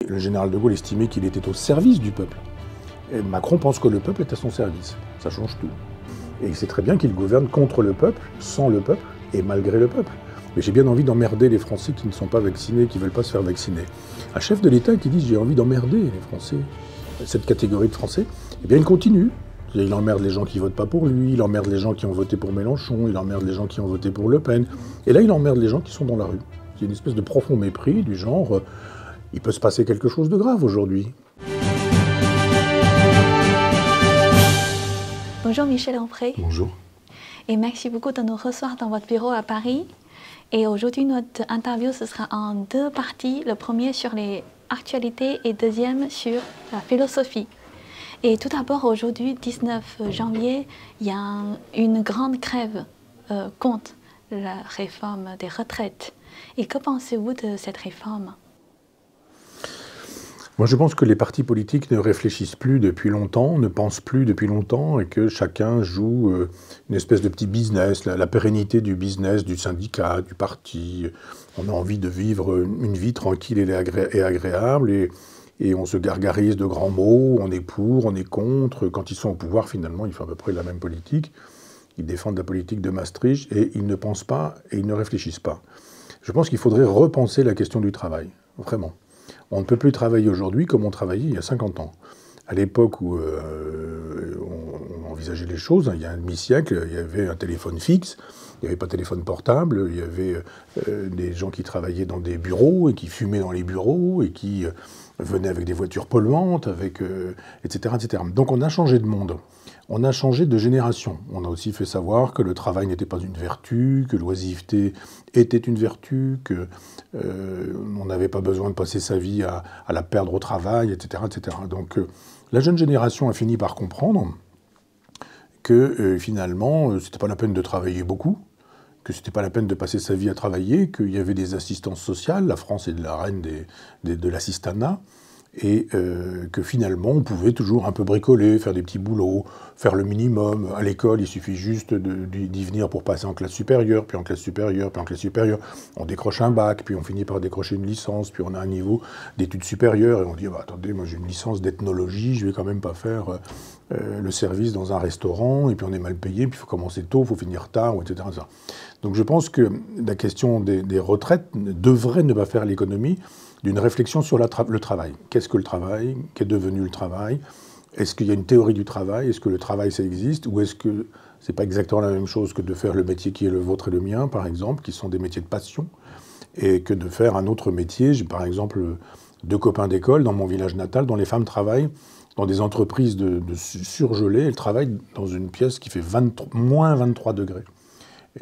Le général de Gaulle estimait qu'il était au service du peuple. Et Macron pense que le peuple est à son service. Ça change tout. Et il sait très bien qu'il gouverne contre le peuple, sans le peuple et malgré le peuple. Mais j'ai bien envie d'emmerder les Français qui ne sont pas vaccinés, qui ne veulent pas se faire vacciner. Un chef de l'État qui dit « j'ai envie d'emmerder les Français », cette catégorie de Français, eh bien il continue. Il emmerde les gens qui votent pas pour lui, il emmerde les gens qui ont voté pour Mélenchon, il emmerde les gens qui ont voté pour Le Pen. Et là, il emmerde les gens qui sont dans la rue. Il y a une espèce de profond mépris du genre il peut se passer quelque chose de grave aujourd'hui. Bonjour Michel Onfray. Bonjour. Et merci beaucoup de nous recevoir dans votre bureau à Paris. Et aujourd'hui, notre interview, ce sera en deux parties. Le premier sur les actualités et deuxième sur la philosophie. Et tout d'abord, aujourd'hui, 19 janvier, il y a une grande grève contre la réforme des retraites. Et que pensez-vous de cette réforme ? Moi, je pense que les partis politiques ne réfléchissent plus depuis longtemps, ne pensent plus depuis longtemps, et que chacun joue une espèce de petit business, la pérennité du business, du syndicat, du parti. On a envie de vivre une vie tranquille et agréable, et on se gargarise de grands mots, on est pour, on est contre. Quand ils sont au pouvoir, finalement, ils font à peu près la même politique. Ils défendent la politique de Maastricht, et ils ne pensent pas, et ils ne réfléchissent pas. Je pense qu'il faudrait repenser la question du travail, vraiment. On ne peut plus travailler aujourd'hui comme on travaillait il y a 50 ans. À l'époque où on envisageait les choses, il y a un demi-siècle, il y avait un téléphone fixe, il n'y avait pas de téléphone portable, il y avait des gens qui travaillaient dans des bureaux et qui fumaient dans les bureaux et qui venaient avec des voitures polluantes, etc., etc. Donc on a changé de monde. On a changé de génération. On a aussi fait savoir que le travail n'était pas une vertu, que l'oisiveté était une vertu, qu'on n'avait pas besoin de passer sa vie à la perdre au travail, etc. etc. Donc la jeune génération a fini par comprendre que finalement, c'était pas la peine de travailler beaucoup, que c'était pas la peine de passer sa vie à travailler, qu'il y avait des assistances sociales, la France est de la reine de l'assistanat, et que finalement on pouvait toujours un peu bricoler, faire des petits boulots, faire le minimum. À l'école, il suffit juste d'y venir pour passer en classe supérieure, puis en classe supérieure, puis en classe supérieure. On décroche un bac, puis on finit par décrocher une licence, puis on a un niveau d'études supérieures, et on dit bah, attendez, moi j'ai une licence d'ethnologie, je vais quand même pas faire le service dans un restaurant, et puis on est mal payé, puis il faut commencer tôt, il faut finir tard, etc. Donc je pense que la question des retraites devrait ne pas faire l'économie d'une réflexion sur le travail. Qu'est-ce que le travail? Qu'est devenu le travail? Est-ce qu'il y a une théorie du travail? Est-ce que le travail, ça existe? Ou est-ce que c'est pas exactement la même chose que de faire le métier qui est le vôtre et le mien, par exemple, qui sont des métiers de passion, et que de faire un autre métier? J'ai par exemple deux copains d'école dans mon village natal dont les femmes travaillent dans des entreprises de surgelés. Elles travaillent dans une pièce qui fait moins 23 degrés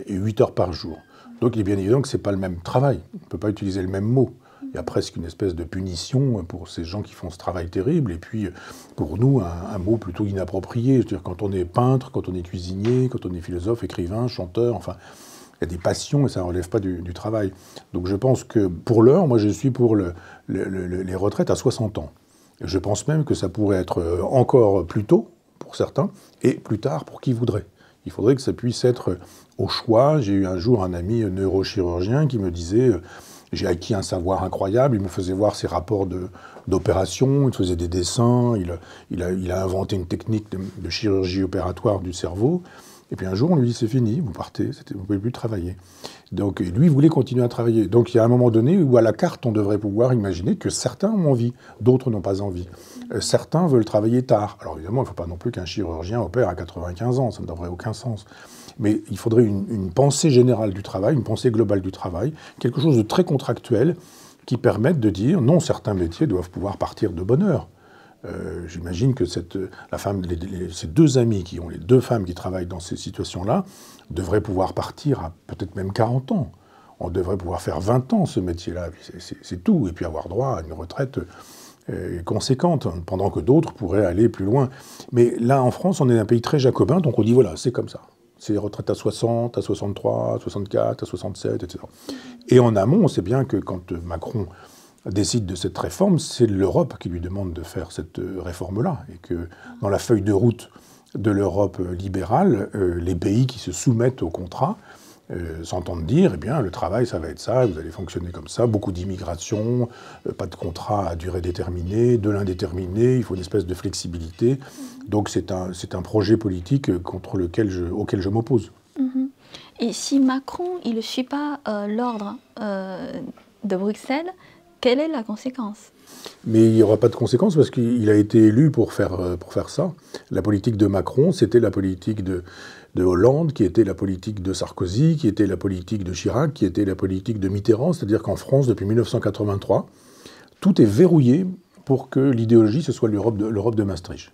et 8 heures par jour. Donc il est bien évident que c'est pas le même travail. On ne peut pas utiliser le même mot. Il y a presque une espèce de punition pour ces gens qui font ce travail terrible. Et puis, pour nous, un mot plutôt inapproprié. C'est-à-dire quand on est peintre, quand on est cuisinier, quand on est philosophe, écrivain, chanteur, enfin, il y a des passions et ça ne relève pas du travail. Donc je pense que pour l'heure, moi je suis pour les retraites à 60 ans. Je pense même que ça pourrait être encore plus tôt pour certains et plus tard pour qui voudrait. Il faudrait que ça puisse être au choix. J'ai eu un jour un ami neurochirurgien qui me disait j'ai acquis un savoir incroyable, il me faisait voir ses rapports d'opération, il faisait des dessins, il a inventé une technique de chirurgie opératoire du cerveau. Et puis un jour, on lui dit c'est fini, vous partez, vous ne pouvez plus travailler. Donc lui, il voulait continuer à travailler. Donc il y a un moment donné où à la carte, on devrait pouvoir imaginer que certains ont envie, d'autres n'ont pas envie. Certains veulent travailler tard. Alors évidemment, il ne faut pas non plus qu'un chirurgien opère à 95 ans, ça n'aurait aucun sens. Mais il faudrait une pensée générale du travail, une pensée globale du travail, quelque chose de très contractuel qui permette de dire non, certains métiers doivent pouvoir partir de bonne heure. J'imagine que ces deux amis qui ont les deux femmes qui travaillent dans ces situations-là devraient pouvoir partir à peut-être même 40 ans. On devrait pouvoir faire 20 ans ce métier-là, c'est tout, et puis avoir droit à une retraite conséquente, pendant que d'autres pourraient aller plus loin. Mais là, en France, on est un pays très jacobin, donc on dit voilà, c'est comme ça. C'est retraite à 60, à 63, à 64, à 67, etc. Et en amont, on sait bien que quand Macron décide de cette réforme, c'est l'Europe qui lui demande de faire cette réforme-là. Et que dans la feuille de route de l'Europe libérale, les pays qui se soumettent au contrat s'entendent dire, eh bien, le travail, ça va être ça, vous allez fonctionner comme ça, beaucoup d'immigration, pas de contrat à durée déterminée, de l'indéterminé, il faut une espèce de flexibilité. Donc c'est un projet politique auquel je m'oppose. Et si Macron, il ne suit pas l'ordre de Bruxelles, quelle est la conséquence? Mais il n'y aura pas de conséquence parce qu'il a été élu pour faire ça. La politique de Macron, c'était la politique de Hollande, qui était la politique de Sarkozy, qui était la politique de Chirac, qui était la politique de Mitterrand. C'est-à-dire qu'en France, depuis 1983, tout est verrouillé pour que l'idéologie, ce soit l'Europe de Maastricht.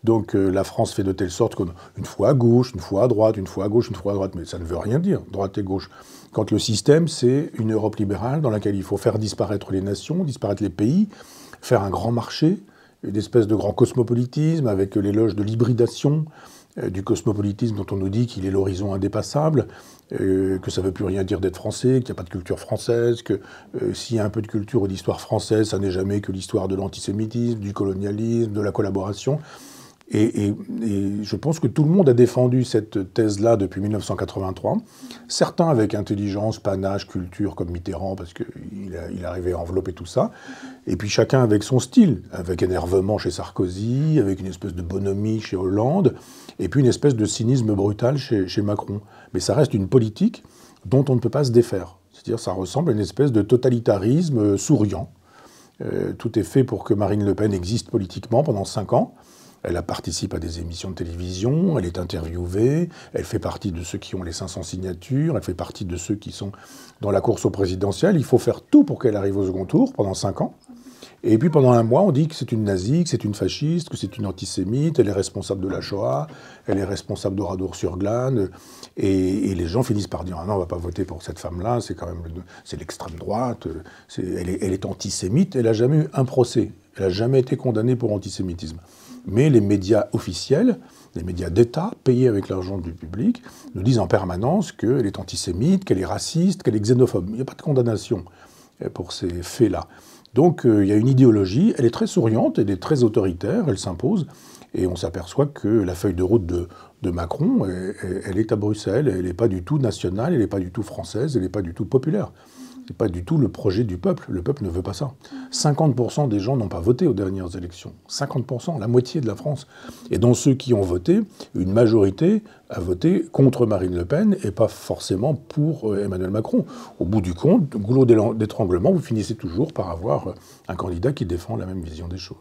Donc la France fait de telle sorte qu'une fois à gauche, une fois à droite, une fois à gauche, une fois à droite, mais ça ne veut rien dire, droite et gauche. Quand le système, c'est une Europe libérale dans laquelle il faut faire disparaître les nations, disparaître les pays, faire un grand marché, une espèce de grand cosmopolitisme avec l'éloge de l'hybridation, du cosmopolitisme dont on nous dit qu'il est l'horizon indépassable, que ça ne veut plus rien dire d'être français, qu'il n'y a pas de culture française, que s'il y a un peu de culture ou d'histoire française, ça n'est jamais que l'histoire de l'antisémitisme, du colonialisme, de la collaboration. Et je pense que tout le monde a défendu cette thèse-là depuis 1983. Certains avec intelligence, panache, culture, comme Mitterrand, parce qu'il arrivait à envelopper tout ça. Et puis chacun avec son style, avec énervement chez Sarkozy, avec une espèce de bonhomie chez Hollande, et puis une espèce de cynisme brutal chez Macron. Mais ça reste une politique dont on ne peut pas se défaire. C'est-à-dire ça ressemble à une espèce de totalitarisme souriant. Tout est fait pour que Marine Le Pen existe politiquement pendant 5 ans. Elle participe à des émissions de télévision, elle est interviewée, elle fait partie de ceux qui ont les 500 signatures, elle fait partie de ceux qui sont dans la course au présidentiel. Il faut faire tout pour qu'elle arrive au second tour pendant 5 ans. Et puis pendant 1 mois, on dit que c'est une nazie, que c'est une fasciste, que c'est une antisémite, elle est responsable de la Shoah, elle est responsable d'Oradour-sur-Glane. Et les gens finissent par dire « Ah non, on ne va pas voter pour cette femme-là, c'est l'extrême droite, elle est antisémite ». Elle n'a jamais eu un procès, elle n'a jamais été condamnée pour antisémitisme. Mais les médias officiels, les médias d'État, payés avec l'argent du public, nous disent en permanence qu'elle est antisémite, qu'elle est raciste, qu'elle est xénophobe. Il n'y a pas de condamnation pour ces faits-là. Donc il y a une idéologie, elle est très souriante, elle est très autoritaire, elle s'impose, et on s'aperçoit que la feuille de route de Macron, elle est à Bruxelles, elle n'est pas du tout nationale, elle n'est pas du tout française, elle n'est pas du tout populaire. Ce n'est pas du tout le projet du peuple. Le peuple ne veut pas ça. 50% des gens n'ont pas voté aux dernières élections. 50%, la moitié de la France. Et dans ceux qui ont voté, une majorité a voté contre Marine Le Pen et pas forcément pour Emmanuel Macron. Au bout du compte, goulot d'étranglement, vous finissez toujours par avoir un candidat qui défend la même vision des choses.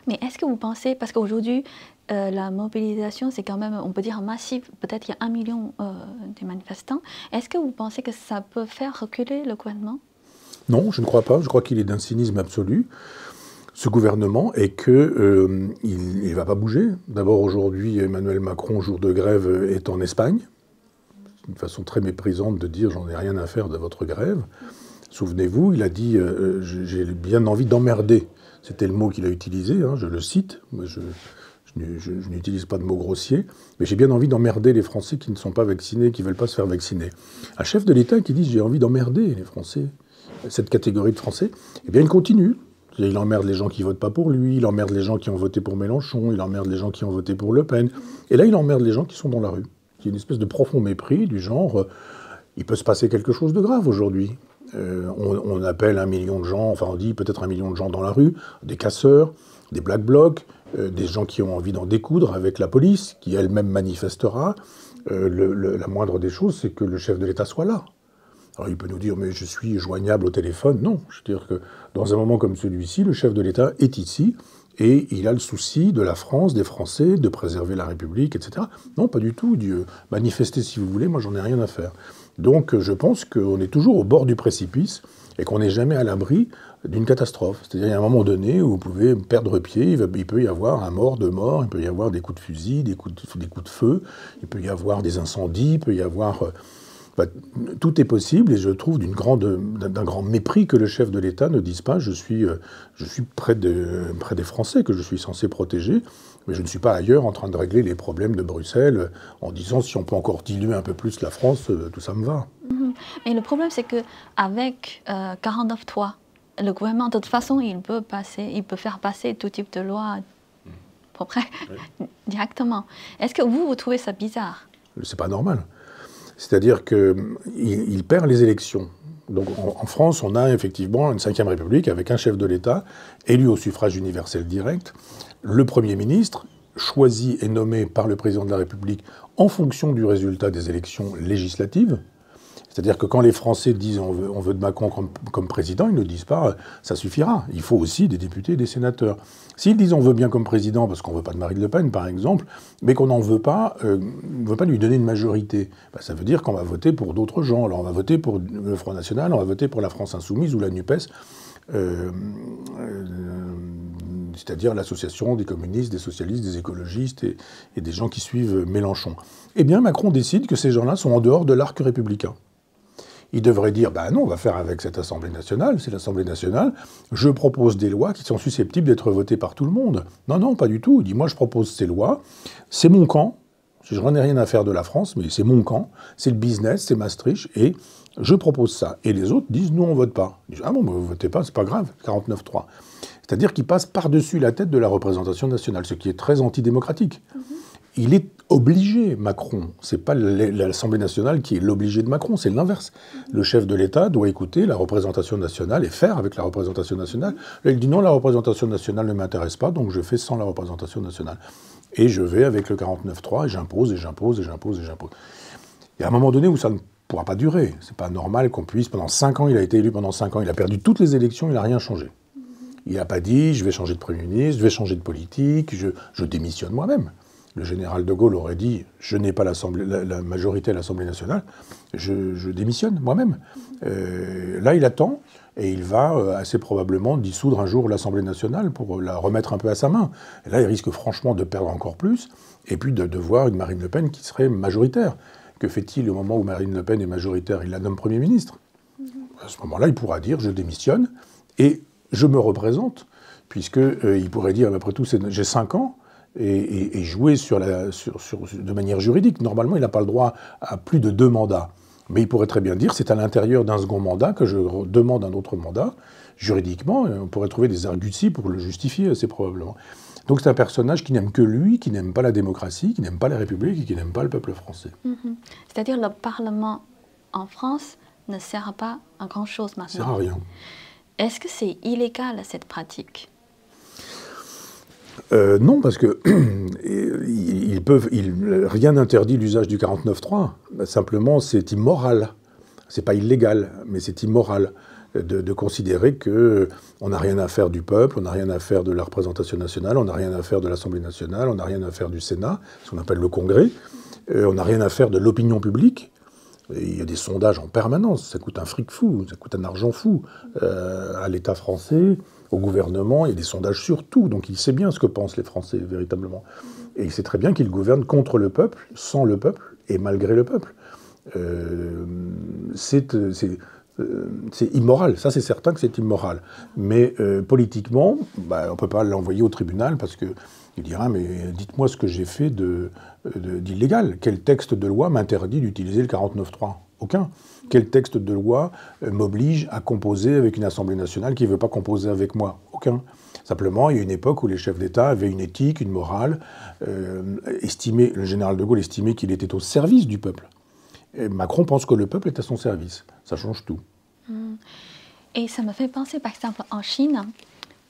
Mais est-ce que vous pensez, parce qu'aujourd'hui, la mobilisation, c'est quand même, on peut dire, massive. Peut-être il y a 1 million de manifestants. Est-ce que vous pensez que ça peut faire reculer le gouvernement? Non, je ne crois pas. Je crois qu'il est d'un cynisme absolu, ce gouvernement, et qu'il ne va pas bouger. D'abord, aujourd'hui, Emmanuel Macron, jour de grève, est en Espagne. C'est une façon très méprisante de dire « j'en ai rien à faire de votre grève ». Souvenez-vous, il a dit « j'ai bien envie d'emmerder ». C'était le mot qu'il a utilisé, hein, je le cite. Je n'utilise pas de mots grossiers, mais j'ai bien envie d'emmerder les Français qui ne sont pas vaccinés, qui ne veulent pas se faire vacciner. Un chef de l'État qui dit « j'ai envie d'emmerder les Français », cette catégorie de Français, eh bien il continue. Il emmerde les gens qui ne votent pas pour lui, il emmerde les gens qui ont voté pour Mélenchon, il emmerde les gens qui ont voté pour Le Pen. Et là, il emmerde les gens qui sont dans la rue. Il y a une espèce de profond mépris du genre il peut se passer quelque chose de grave aujourd'hui. On appelle 1 million de gens, enfin on dit peut-être 1 million de gens dans la rue, des casseurs, des black blocs, des gens qui ont envie d'en découdre avec la police, qui elle-même manifestera. La moindre des choses, c'est que le chef de l'État soit là. Alors il peut nous dire « mais je suis joignable au téléphone ». Non, je veux dire que dans un moment comme celui-ci, le chef de l'État est ici et il a le souci de la France, des Français, de préserver la République, etc. Non, pas du tout. Manifestez si vous voulez, moi j'en ai rien à faire. Donc je pense qu'on est toujours au bord du précipice et qu'on n'est jamais à l'abri d'une catastrophe. C'est-à-dire il y a un moment donné où vous pouvez perdre pied, il peut y avoir un mort, 2 morts, il peut y avoir des coups de fusil, des coups de feu, il peut y avoir des incendies, il peut y avoir... tout est possible et je trouve d'un grand mépris que le chef de l'État ne dise pas je suis près des Français que je suis censé protéger, mais je ne suis pas ailleurs en train de régler les problèmes de Bruxelles en disant si on peut encore diluer un peu plus la France, tout ça me va. Mais le problème c'est qu'avec 49.3, le gouvernement de toute façon il peut faire passer tout type de loi directement. Est-ce que vous trouvez ça bizarre? C'est pas normal. C'est-à-dire qu'il perd les élections. Donc en France, on a effectivement une Ve République avec un chef de l'État élu au suffrage universel direct, le Premier ministre choisi et nommé par le président de la République en fonction du résultat des élections législatives. C'est-à-dire que quand les Français disent on veut de Macron comme président, ils ne disent pas ça suffira. Il faut aussi des députés et des sénateurs. S'ils disent on veut bien comme président, parce qu'on ne veut pas de Marine Le Pen par exemple, mais qu'on n'en veut pas lui donner une majorité, ça veut dire qu'on va voter pour d'autres gens. Alors on va voter pour le Front National, on va voter pour la France Insoumise ou la NUPES, c'est-à-dire l'association des communistes, des socialistes, des écologistes et des gens qui suivent Mélenchon. Eh bien Macron décide que ces gens-là sont en dehors de l'arc républicain. Il devrait dire, non, on va faire avec cette Assemblée nationale, c'est l'Assemblée nationale, je propose des lois qui sont susceptibles d'être votées par tout le monde. Non, non, pas du tout. Il dit, moi je propose ces lois, c'est mon camp, je n'en ai rien à faire de la France, mais c'est mon camp, c'est le business, c'est Maastricht, et je propose ça. Et les autres disent, nous on vote pas. Ils disent, ah bon, vous votez pas, c'est pas grave, 49-3. C'est-à-dire qu'il passe par-dessus la tête de la représentation nationale, ce qui est très antidémocratique. Il est obligé, Macron. C'est pas l'Assemblée nationale qui est l'obligé de Macron, c'est l'inverse. Le chef de l'État doit écouter la représentation nationale et faire avec la représentation nationale. Là, il dit non, la représentation nationale ne m'intéresse pas, donc je fais sans la représentation nationale. Et je vais avec le 49-3 et j'impose, et j'impose, et j'impose, et j'impose. Il y a un moment donné où ça ne pourra pas durer. C'est pas normal qu'on puisse, pendant 5 ans, il a été élu pendant 5 ans, il a perdu toutes les élections, il n'a rien changé. Il n'a pas dit, je vais changer de Premier ministre, je vais changer de politique, je démissionne moi-même. Le général de Gaulle aurait dit « je n'ai pas la majorité à l'Assemblée nationale, je démissionne moi-même ». Là, il attend et il va assez probablement dissoudre un jour l'Assemblée nationale pour la remettre un peu à sa main. Et là, il risque franchement de perdre encore plus et puis de voir une Marine Le Pen qui serait majoritaire. Que fait-il au moment où Marine Le Pen est majoritaire? Il la nomme Premier ministre. À ce moment-là, il pourra dire « je démissionne et je me représente », puisqu'il pourrait dire « après tout, j'ai 5 ans ». Et jouer de manière juridique. Normalement, il n'a pas le droit à plus de 2 mandats. Mais il pourrait très bien dire, c'est à l'intérieur d'un second mandat que je demande un autre mandat. Juridiquement, on pourrait trouver des arguties pour le justifier, assez probablement. Donc c'est un personnage qui n'aime que lui, qui n'aime pas la démocratie, qui n'aime pas la République et qui n'aime pas le peuple français. C'est-à-dire le Parlement en France ne sert pas à grand-chose maintenant. Ça ne sert à rien. Est-ce que c'est illégal, cette pratique ? Non, parce que rien n'interdit l'usage du 49.3. Simplement, c'est immoral. C'est pas illégal, mais c'est immoral de considérer qu'on n'a rien à faire du peuple, on n'a rien à faire de la représentation nationale, on n'a rien à faire de l'Assemblée nationale, on n'a rien à faire du Sénat, ce qu'on appelle le Congrès, on n'a rien à faire de l'opinion publique. Et il y a des sondages en permanence, ça coûte un fric fou, ça coûte un argent fou à l'État français, au gouvernement, il y a des sondages sur tout, donc il sait bien ce que pensent les Français, véritablement. Et il sait très bien qu'il gouverne contre le peuple, sans le peuple, et malgré le peuple. C'est immoral, ça c'est certain que c'est immoral. Mais politiquement, on ne peut pas l'envoyer au tribunal, parce qu'il dira, mais dites-moi ce que j'ai fait d'illégal. Quel texte de loi m'interdit d'utiliser le 49.3 ? Aucun. Quel texte de loi m'oblige à composer avec une Assemblée nationale qui ne veut pas composer avec moi? Aucun. Simplement, il y a une époque où les chefs d'État avaient une éthique, une morale, le général de Gaulle estimait qu'il était au service du peuple. Et Macron pense que le peuple est à son service. Ça change tout. Et ça me fait penser, par exemple, en Chine,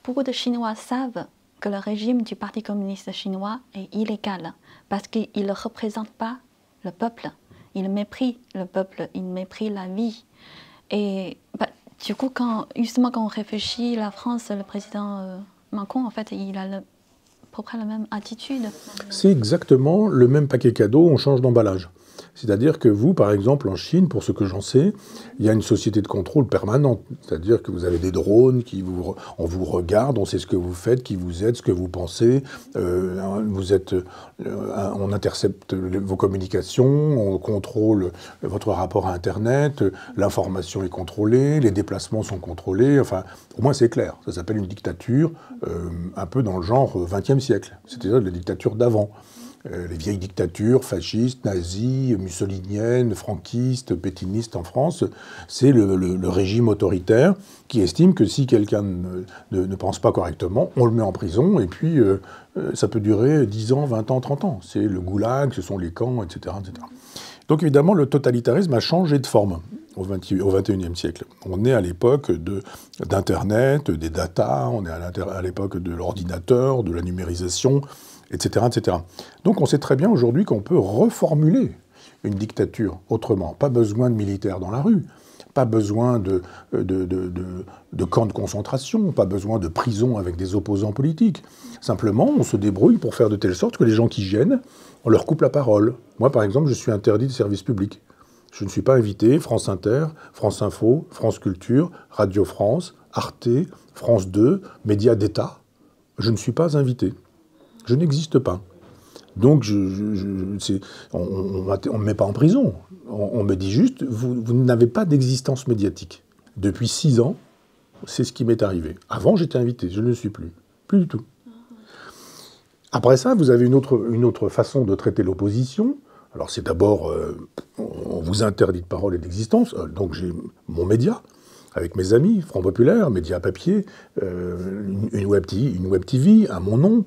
beaucoup de Chinois savent que le régime du Parti communiste chinois est illégal parce qu'il ne représente pas le peuple. Il méprise le peuple, il méprise la vie. Et du coup, justement, quand on réfléchit la France, le président Macron, en fait, il a à peu près la même attitude. C'est exactement le même paquet cadeau, on change d'emballage. C'est-à-dire que vous, par exemple, en Chine, pour ce que j'en sais, il y a une société de contrôle permanente. C'est-à-dire que vous avez des drones, on vous regarde, on sait ce que vous faites, qui vous êtes, ce que vous pensez. On intercepte vos communications, on contrôle votre rapport à Internet, l'information est contrôlée, les déplacements sont contrôlés. Enfin, au moins c'est clair. Ça s'appelle une dictature un peu dans le genre XXe siècle. C'est-à-dire la dictature d'avant. Les vieilles dictatures fascistes, nazies, mussoliniennes, franquistes, pétinistes en France, c'est le régime autoritaire qui estime que si quelqu'un ne pense pas correctement, on le met en prison et puis ça peut durer 10 ans, 20 ans, 30 ans. C'est le goulag, ce sont les camps, etc., etc. Donc évidemment, le totalitarisme a changé de forme au XXIe siècle. On est à l'époque d'Internet, des data, on est à l'époque de l'ordinateur, de la numérisation, etc., etc. Donc on sait très bien aujourd'hui qu'on peut reformuler une dictature autrement. Pas besoin de militaires dans la rue, pas besoin de camps de concentration, pas besoin de prisons avec des opposants politiques. Simplement, on se débrouille pour faire de telle sorte que les gens qui gênent, on leur coupe la parole. Moi, par exemple, je suis interdit de service public. Je ne suis pas invité, France Inter, France Info, France Culture, Radio France, Arte, France 2, médias d'État. Je ne suis pas invité. Je n'existe pas. Donc, on ne me met pas en prison. On me dit juste, vous n'avez pas d'existence médiatique. Depuis 6 ans, c'est ce qui m'est arrivé. Avant, j'étais invité, je ne le suis plus. Plus du tout. Après ça, vous avez une autre façon de traiter l'opposition. Alors c'est d'abord, on vous interdit de parole et d'existence, donc j'ai mon média, avec mes amis, Front Populaire, média papier, une web TV, à mon nom,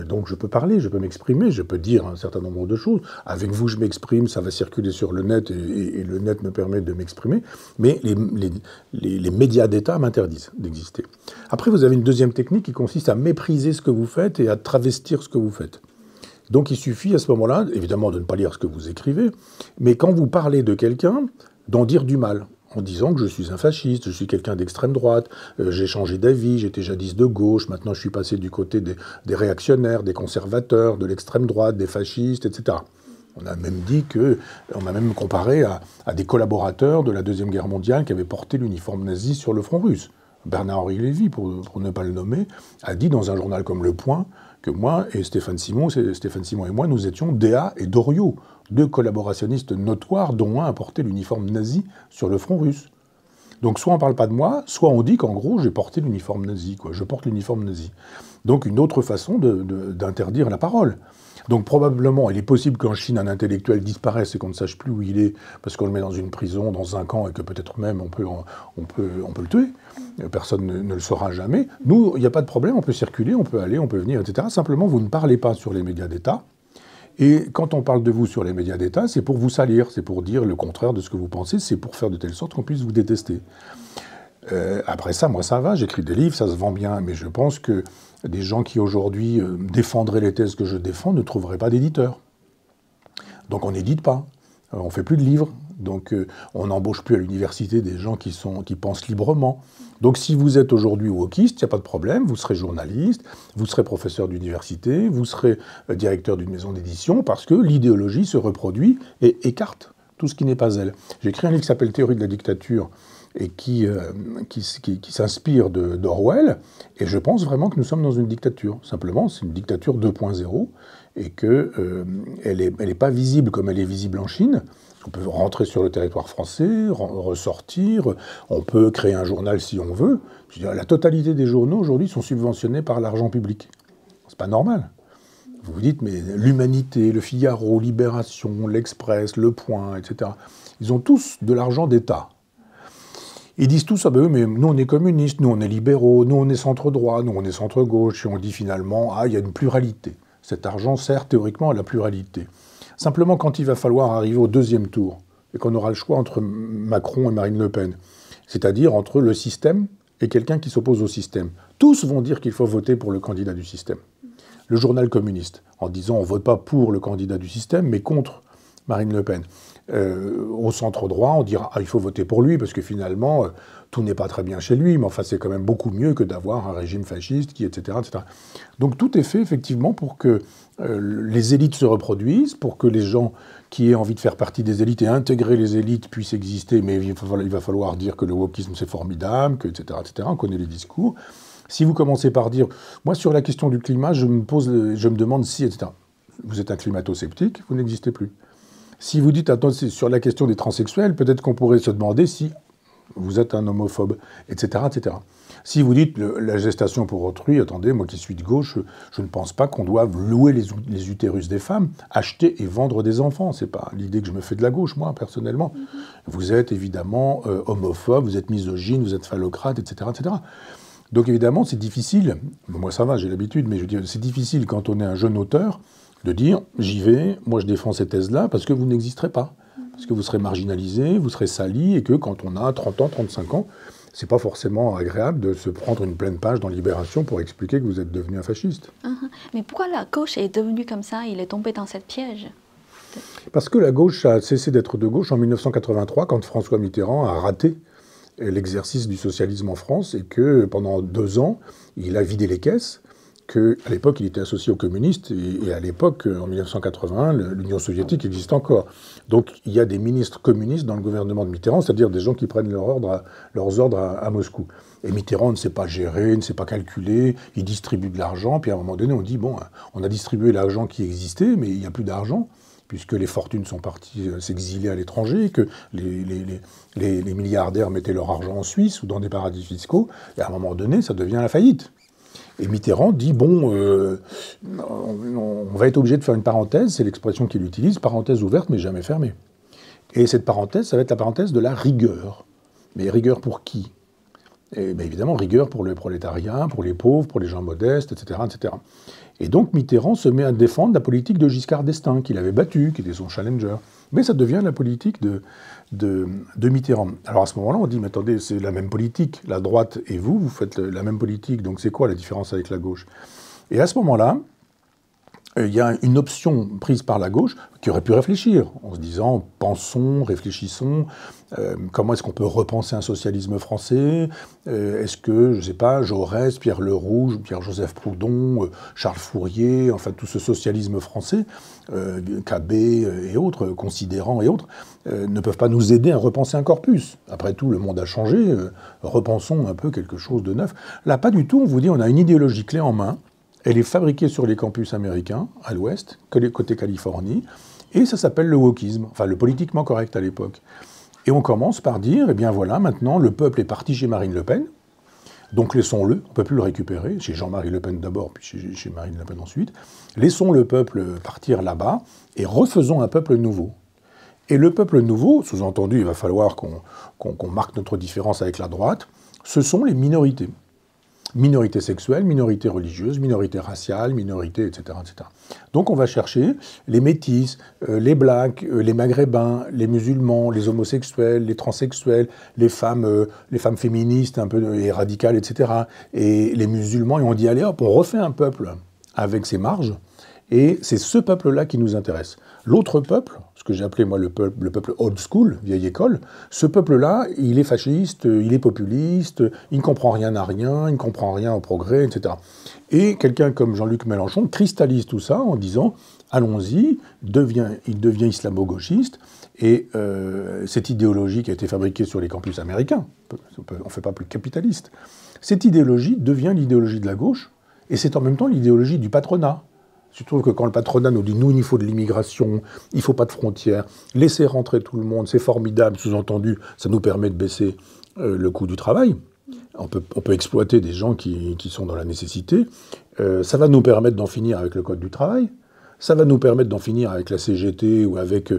donc je peux parler, je peux m'exprimer, je peux dire un certain nombre de choses. Avec vous, je m'exprime, ça va circuler sur le net, et le net me permet de m'exprimer, mais les médias d'État m'interdisent d'exister. Après, vous avez une deuxième technique qui consiste à mépriser ce que vous faites et à travestir ce que vous faites. Donc il suffit à ce moment-là, évidemment, de ne pas lire ce que vous écrivez, mais quand vous parlez de quelqu'un, d'en dire du mal, en disant que je suis un fasciste, je suis quelqu'un d'extrême droite, j'ai changé d'avis, j'étais jadis de gauche, maintenant je suis passé du côté des réactionnaires, des conservateurs, de l'extrême droite, des fascistes, etc. On a même comparé à des collaborateurs de la Deuxième Guerre mondiale qui avaient porté l'uniforme nazi sur le front russe. Bernard-Henri Lévy, pour ne pas le nommer, a dit dans un journal comme Le Point que moi et Stéphane Simon et moi, nous étions Déa et Doriot, deux collaborationnistes notoires dont un a porté l'uniforme nazi sur le front russe. Donc soit on ne parle pas de moi, soit on dit qu'en gros j'ai porté l'uniforme nazi, quoi. Je porte l'uniforme nazi. Donc une autre façon d'interdire la parole. Donc probablement, il est possible qu'en Chine, un intellectuel disparaisse et qu'on ne sache plus où il est, parce qu'on le met dans une prison, dans un camp, et que peut-être même on peut le tuer. Personne ne le saura jamais. Nous, il n'y a pas de problème, on peut circuler, on peut aller, on peut venir, etc. Simplement, vous ne parlez pas sur les médias d'État. Et quand on parle de vous sur les médias d'État, c'est pour vous salir, c'est pour dire le contraire de ce que vous pensez, c'est pour faire de telle sorte qu'on puisse vous détester. Après ça, moi ça va, j'écris des livres, ça se vend bien, mais je pense que des gens qui aujourd'hui défendraient les thèses que je défends ne trouveraient pas d'éditeurs. Donc on n'édite pas, on ne fait plus de livres, donc on n'embauche plus à l'université des gens qui pensent librement. Donc si vous êtes aujourd'hui wokiste, il n'y a pas de problème, vous serez journaliste, vous serez professeur d'université, vous serez directeur d'une maison d'édition, parce que l'idéologie se reproduit et écarte tout ce qui n'est pas elle. J'ai écrit un livre qui s'appelle Théorie de la dictature, et qui s'inspire d'Orwell, et je pense vraiment que nous sommes dans une dictature. Simplement, c'est une dictature 2.0, et qu'elle n'est pas visible comme elle est visible en Chine. On peut rentrer sur le territoire français, ressortir, on peut créer un journal si on veut. Je veux dire, la totalité des journaux aujourd'hui sont subventionnés par l'argent public. C'est pas normal. Vous vous dites, mais l'Humanité, le Figaro, Libération, l'Express, Le Point, etc., ils ont tous de l'argent d'État. Ils disent tous, ah ben oui, mais nous on est communistes, nous on est libéraux, nous on est centre-droit, nous on est centre-gauche, et on dit finalement, ah, il y a une pluralité. Cet argent sert théoriquement à la pluralité. Simplement, quand il va falloir arriver au deuxième tour, et qu'on aura le choix entre Macron et Marine Le Pen, c'est-à-dire entre le système et quelqu'un qui s'oppose au système, tous vont dire qu'il faut voter pour le candidat du système. Le journal communiste, en disant on ne vote pas pour le candidat du système, mais contre Marine Le Pen. Au centre droit, on dira il faut voter pour lui parce que finalement tout n'est pas très bien chez lui, mais enfin c'est quand même beaucoup mieux que d'avoir un régime fasciste qui etc., etc. Donc tout est fait effectivement pour que les élites se reproduisent, pour que les gens qui aient envie de faire partie des élites et intégrer les élites puissent exister, mais il va falloir dire que le wokisme c'est formidable, que etc., etc. On connaît les discours. Si vous commencez par dire moi sur la question du climat, je me demande si etc. Vous êtes un climato-sceptique, vous n'existez plus. Si vous dites, attends, sur la question des transsexuels, peut-être qu'on pourrait se demander si vous êtes un homophobe, etc., etc. Si vous dites la gestation pour autrui, attendez, moi qui suis de gauche, je ne pense pas qu'on doive louer les utérus des femmes, acheter et vendre des enfants. C'est pas l'idée que je me fais de la gauche, moi, personnellement. Vous êtes évidemment homophobe, vous êtes misogyne, vous êtes phallocrate, etc., etc. Donc évidemment, c'est difficile, moi ça va, j'ai l'habitude, mais je veux dire, c'est difficile quand on est un jeune auteur, de dire, j'y vais, moi je défends ces thèses-là, parce que vous n'existerez pas. parce que vous serez marginalisé, vous serez sali, et que quand on a 30 ans, 35 ans, c'est pas forcément agréable de se prendre une pleine page dans Libération pour expliquer que vous êtes devenu un fasciste. Mais pourquoi la gauche est devenue comme ça? Il est tombé dans cette piège. Parce que la gauche a cessé d'être de gauche en 1983, quand François Mitterrand a raté l'exercice du socialisme en France, et que pendant 2 ans, il a vidé les caisses, qu'à l'époque, il était associé aux communistes, et à l'époque, en 1981, l'Union soviétique existe encore. Donc il y a des ministres communistes dans le gouvernement de Mitterrand, c'est-à-dire des gens qui prennent leurs ordres à Moscou. Et Mitterrand ne sait pas gérer, ne sait pas calculer, il distribue de l'argent, puis à un moment donné, on dit, bon, on a distribué l'argent qui existait, mais il n'y a plus d'argent, puisque les fortunes sont parties s'exiler à l'étranger, que les milliardaires mettaient leur argent en Suisse ou dans des paradis fiscaux, et à un moment donné, ça devient la faillite. Et Mitterrand dit, bon, on va être obligé de faire une parenthèse, c'est l'expression qu'il utilise, parenthèse ouverte mais jamais fermée. Et cette parenthèse, ça va être la parenthèse de la rigueur. Mais rigueur pour qui? Et bien évidemment, rigueur pour le prolétariat, pour les pauvres, pour les gens modestes, etc., etc. Et donc Mitterrand se met à défendre la politique de Giscard d'Estaing, qu'il avait battu, qui était son challenger. Mais ça devient la politique de Mitterrand. Alors à ce moment-là, on dit, mais attendez, c'est la même politique. La droite et vous faites la même politique, donc c'est quoi la différence avec la gauche? Et à ce moment-là, il y a une option prise par la gauche qui aurait pu réfléchir, en se disant, pensons, réfléchissons, comment est-ce qu'on peut repenser un socialisme français? Est-ce que, je ne sais pas, Jaurès, Pierre Leroux, Pierre-Joseph Proudhon, Charles Fourier, enfin tout ce socialisme français, Cabet et autres, Considérant et autres, ne peuvent pas nous aider à repenser un corpus. Après tout, le monde a changé, repensons un peu quelque chose de neuf. Là, pas du tout, on vous dit, on a une idéologie clé en main. Elle est fabriquée sur les campus américains, à l'ouest, côté Californie, et ça s'appelle le wokisme, enfin le politiquement correct à l'époque. Et on commence par dire, eh bien voilà, maintenant le peuple est parti chez Marine Le Pen, donc laissons-le, on ne peut plus le récupérer, chez Jean-Marie Le Pen d'abord, puis chez Marine Le Pen ensuite, laissons le peuple partir là-bas, et refaisons un peuple nouveau. Et le peuple nouveau, sous-entendu, il va falloir qu'on marque notre différence avec la droite, ce sont les minorités. Minorités sexuelles, minorités religieuses, minorités raciales, minorités, etc., etc. Donc on va chercher les métis, les blacks, les maghrébins, les musulmans, les homosexuels, les transsexuels, les femmes féministes un peu et radicales, etc. Et les musulmans, et on dit allez hop, on refait un peuple avec ses marges, et c'est ce peuple-là qui nous intéresse. L'autre peuple, ce que j'ai appelé moi le peuple old school, vieille école, ce peuple-là, il est fasciste, il est populiste, il ne comprend rien à rien, il ne comprend rien au progrès, etc. Et quelqu'un comme Jean-Luc Mélenchon cristallise tout ça en disant « allons-y », il devient islamo-gauchiste, et cette idéologie qui a été fabriquée sur les campus américains, on ne fait pas plus capitaliste, cette idéologie devient l'idéologie de la gauche, et c'est en même temps l'idéologie du patronat. Je trouve que quand le patronat nous dit « nous, il faut de l'immigration, il ne faut pas de frontières, laissez rentrer tout le monde, c'est formidable », sous-entendu, ça nous permet de baisser le coût du travail. On peut exploiter des gens qui sont dans la nécessité. Ça va nous permettre d'en finir avec le code du travail. Ça va nous permettre d'en finir avec la CGT ou avec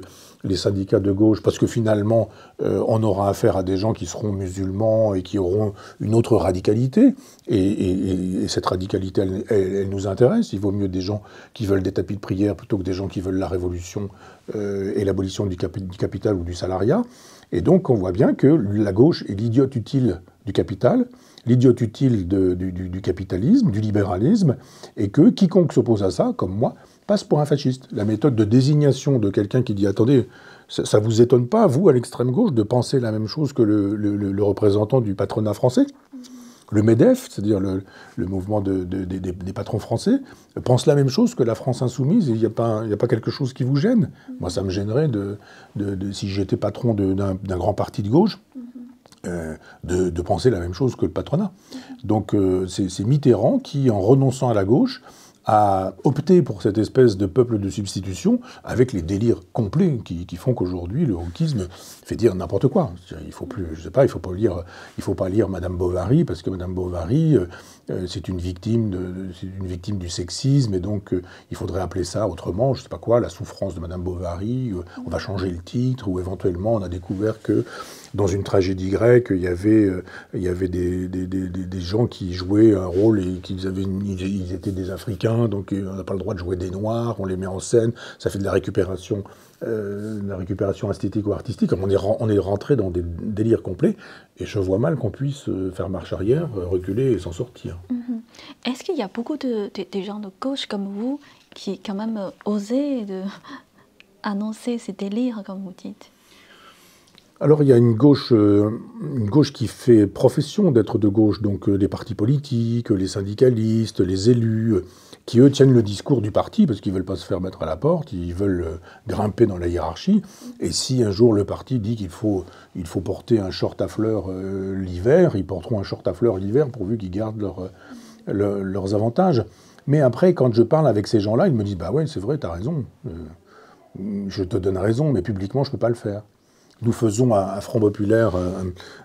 les syndicats de gauche, parce que finalement, on aura affaire à des gens qui seront musulmans et qui auront une autre radicalité. Et cette radicalité, elle nous intéresse. Il vaut mieux des gens qui veulent des tapis de prière plutôt que des gens qui veulent la révolution et l'abolition du capital ou du salariat. Et donc, on voit bien que la gauche est l'idiote utile du capital, l'idiote utile du capitalisme, du libéralisme, et que quiconque s'oppose à ça, comme moi, passe pour un fasciste. La méthode de désignation de quelqu'un qui dit « Attendez, ça ne vous étonne pas, vous, à l'extrême gauche, de penser la même chose que le représentant du patronat français ?» Le MEDEF, c'est-à-dire le mouvement des patrons français, pense la même chose que la France insoumise. Il n'y a pas quelque chose qui vous gêne. Moi, ça me gênerait, si j'étais patron d'un grand parti de gauche, de penser la même chose que le patronat. Donc c'est Mitterrand qui, en renonçant à la gauche, a opté pour cette espèce de peuple de substitution avec les délires complets qui font qu'aujourd'hui le wokisme fait dire n'importe quoi. Il faut plus, je sais pas, il faut pas lire Madame Bovary parce que Madame Bovary c'est une victime du sexisme et donc il faudrait appeler ça autrement, je sais pas quoi, la souffrance de Madame Bovary. On va changer le titre ou éventuellement on a découvert que dans une tragédie grecque, il y avait des gens qui jouaient un rôle et ils étaient des Africains, donc on n'a pas le droit de jouer des Noirs, on les met en scène, ça fait de la récupération esthétique ou artistique. On est rentré dans des délires complets, et je vois mal qu'on puisse faire marche arrière, reculer et s'en sortir. Est-ce qu'il y a beaucoup de gens de gauche comme vous qui quand même osaient annoncer ces délires, comme vous dites? Alors il y a une gauche qui fait profession d'être de gauche, donc les partis politiques, les syndicalistes, les élus, qui eux tiennent le discours du parti parce qu'ils ne veulent pas se faire mettre à la porte, ils veulent grimper dans la hiérarchie. Et si un jour le parti dit qu'il faut porter un short à fleurs l'hiver, ils porteront un short à fleurs l'hiver pourvu qu'ils gardent leurs avantages. Mais après, quand je parle avec ces gens-là, ils me disent « Bah ouais, c'est vrai, t'as raison, je te donne raison, mais publiquement, je ne peux pas le faire. » Nous faisons à Front Populaire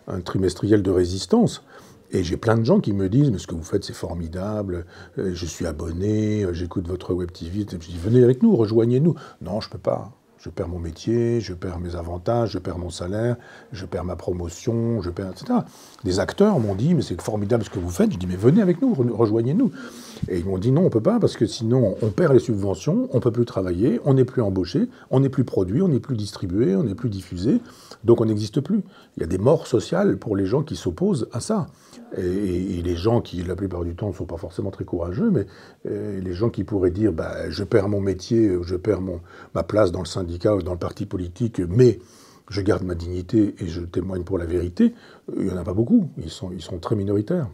un trimestriel de résistance. Et j'ai plein de gens qui me disent « Mais ce que vous faites, c'est formidable, je suis abonné, j'écoute votre web TV. » Je dis « Venez avec nous, rejoignez-nous. » Non, je ne peux pas. Je perds mon métier, je perds mes avantages, je perds mon salaire, je perds ma promotion, etc. Des acteurs m'ont dit « Mais c'est formidable ce que vous faites. » Je dis « Mais venez avec nous, rejoignez-nous. » Et ils m'ont dit « Non, on ne peut pas parce que sinon on perd les subventions, on ne peut plus travailler, on n'est plus embauché, on n'est plus produit, on n'est plus distribué, on n'est plus diffusé. Donc on n'existe plus. » Il y a des morts sociales pour les gens qui s'opposent à ça. Et les gens qui, la plupart du temps, ne sont pas forcément très courageux, mais les gens qui pourraient dire bah, « Je perds mon métier, je perds ma place dans le syndicat ou dans le parti politique, mais je garde ma dignité et je témoigne pour la vérité », il n'y en a pas beaucoup. Ils sont très minoritaires.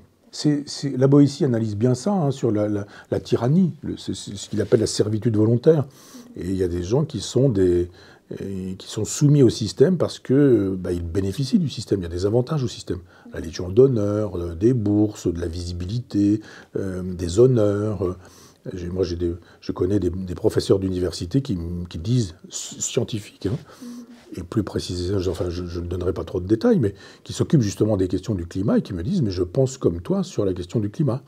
La Boétie analyse bien ça, sur la tyrannie, c'est ce qu'il appelle la servitude volontaire. Et il y a des gens qui sont soumis au système parce que ils bénéficient du système. Il y a des avantages au système. La Légion d'honneur, des bourses, de la visibilité, des honneurs. Moi, je connais des professeurs d'université qui disent, scientifiques, et plus précisément, enfin, je ne donnerai pas trop de détails, mais qui s'occupent justement des questions du climat et qui me disent « Mais je pense comme toi sur la question du climat.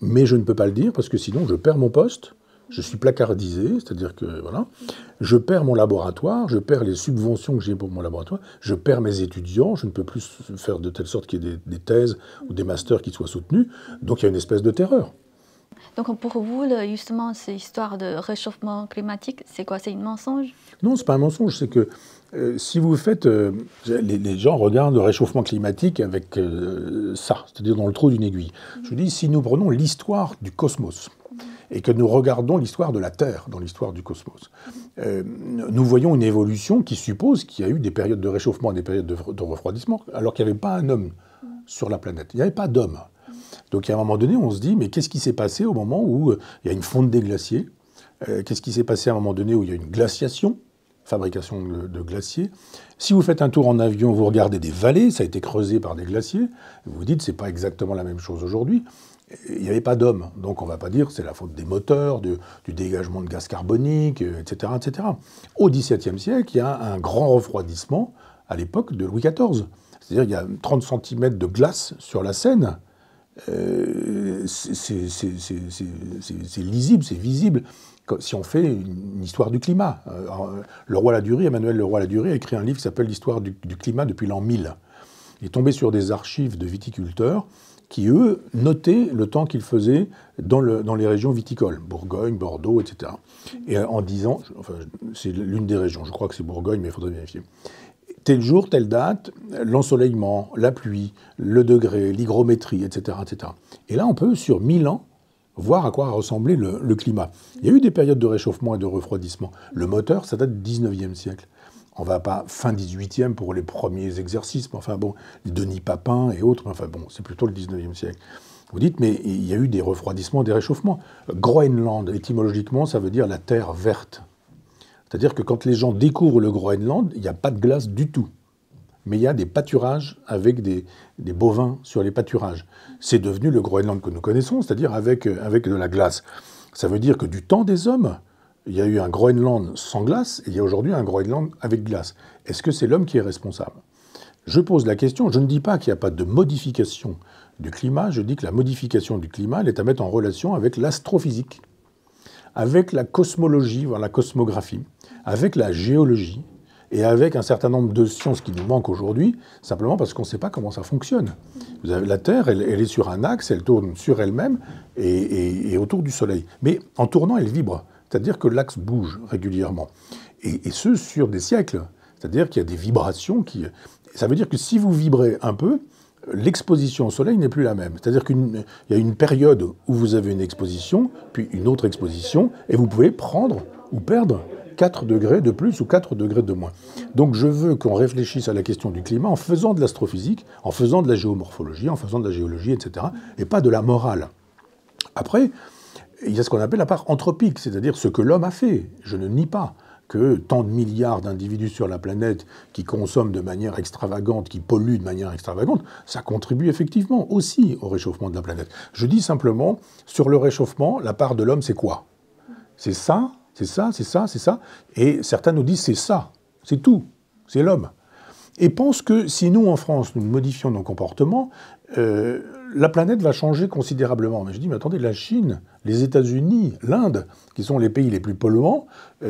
Mais je ne peux pas le dire parce que sinon je perds mon poste. Je suis placardisé, c'est-à-dire que voilà, je perds mon laboratoire, je perds les subventions que j'ai pour mon laboratoire, je perds mes étudiants, je ne peux plus faire de telle sorte qu'il y ait des thèses ou des masters qui soient soutenus. Donc il y a une espèce de terreur. » Donc pour vous, justement, cette histoire de réchauffement climatique, c'est quoi? C'est un mensonge? Non, c'est pas un mensonge, c'est que si vous faites... les gens regardent le réchauffement climatique avec ça, c'est-à-dire dans le trou d'une aiguille. Je dis, si nous prenons l'histoire du cosmos, et que nous regardons l'histoire de la Terre dans l'histoire du cosmos, nous voyons une évolution qui suppose qu'il y a eu des périodes de réchauffement et des périodes de refroidissement, alors qu'il n'y avait pas un homme sur la planète. Il n'y avait pas d'homme. Donc à un moment donné, on se dit, mais qu'est-ce qui s'est passé au moment où il y a une fonte des glaciers? Qu'est-ce qui s'est passé à un moment donné où il y a une glaciation, fabrication de glaciers? Si vous faites un tour en avion, vous regardez des vallées, ça a été creusé par des glaciers, vous vous dites, c'est pas exactement la même chose aujourd'hui. Il n'y avait pas d'hommes, donc on ne va pas dire que c'est la faute des moteurs, du dégagement de gaz carbonique, etc., etc. Au XVIIe siècle, il y a un grand refroidissement à l'époque de Louis XIV. C'est-à-dire qu'il y a 30 cm de glace sur la Seine. C'est lisible, c'est visible, si on fait une histoire du climat. Emmanuel Leroy-Ladurie a écrit un livre qui s'appelle « L'histoire du climat depuis l'an 1000 ». Il est tombé sur des archives de viticulteurs qui, eux, notaient le temps qu'ils faisaient dans les régions viticoles, Bourgogne, Bordeaux, etc. Et en disant, enfin, c'est l'une des régions, je crois que c'est Bourgogne, mais il faudrait vérifier. Tel jour, telle date, l'ensoleillement, la pluie, le degré, l'hygrométrie, etc., etc. Et là, on peut, sur 1000 ans, voir à quoi ressemblait le climat. Il y a eu des périodes de réchauffement et de refroidissement. Le moteur, ça date du 19e siècle. On ne va pas fin 18e pour les premiers exercices, mais enfin bon, Denis Papin et autres, enfin bon, c'est plutôt le 19e siècle. Vous dites, mais il y a eu des refroidissements, des réchauffements. Groenland, étymologiquement, ça veut dire la terre verte. C'est-à-dire que quand les gens découvrent le Groenland, il n'y a pas de glace du tout. Mais il y a des pâturages avec des bovins sur les pâturages. C'est devenu le Groenland que nous connaissons, c'est-à-dire avec de la glace. Ça veut dire que du temps des hommes, il y a eu un Groenland sans glace, et il y a aujourd'hui un Groenland avec glace. Est-ce que c'est l'homme qui est responsable? Je pose la question, je ne dis pas qu'il n'y a pas de modification du climat, je dis que la modification du climat, elle est à mettre en relation avec l'astrophysique, avec la cosmologie, voire la cosmographie, avec la géologie, et avec un certain nombre de sciences qui nous manquent aujourd'hui, simplement parce qu'on ne sait pas comment ça fonctionne. Vous avez la Terre, elle est sur un axe, elle tourne sur elle-même et autour du Soleil. Mais en tournant, elle vibre, c'est-à-dire que l'axe bouge régulièrement. Et ce, sur des siècles. C'est-à-dire qu'il y a des vibrations qui... Ça veut dire que si vous vibrez un peu, l'exposition au Soleil n'est plus la même. C'est-à-dire qu'il y a une période où vous avez une exposition, puis une autre exposition, et vous pouvez prendre ou perdre 4 degrés de plus ou 4 degrés de moins. Donc je veux qu'on réfléchisse à la question du climat en faisant de l'astrophysique, en faisant de la géomorphologie, en faisant de la géologie, etc., et pas de la morale. Après, il y a ce qu'on appelle la part anthropique, c'est-à-dire ce que l'homme a fait. Je ne nie pas que tant de milliards d'individus sur la planète qui consomment de manière extravagante, qui polluent de manière extravagante, ça contribue effectivement aussi au réchauffement de la planète. Je dis simplement, sur le réchauffement, la part de l'homme, c'est quoi? C'est ça, c'est ça, c'est ça, c'est ça. Et certains nous disent c'est ça, c'est tout, c'est l'homme. Et pensent que si nous, en France, nous modifions nos comportements, la planète va changer considérablement. Mais je dis, mais attendez, la Chine, les États-Unis, l'Inde, qui sont les pays les plus polluants,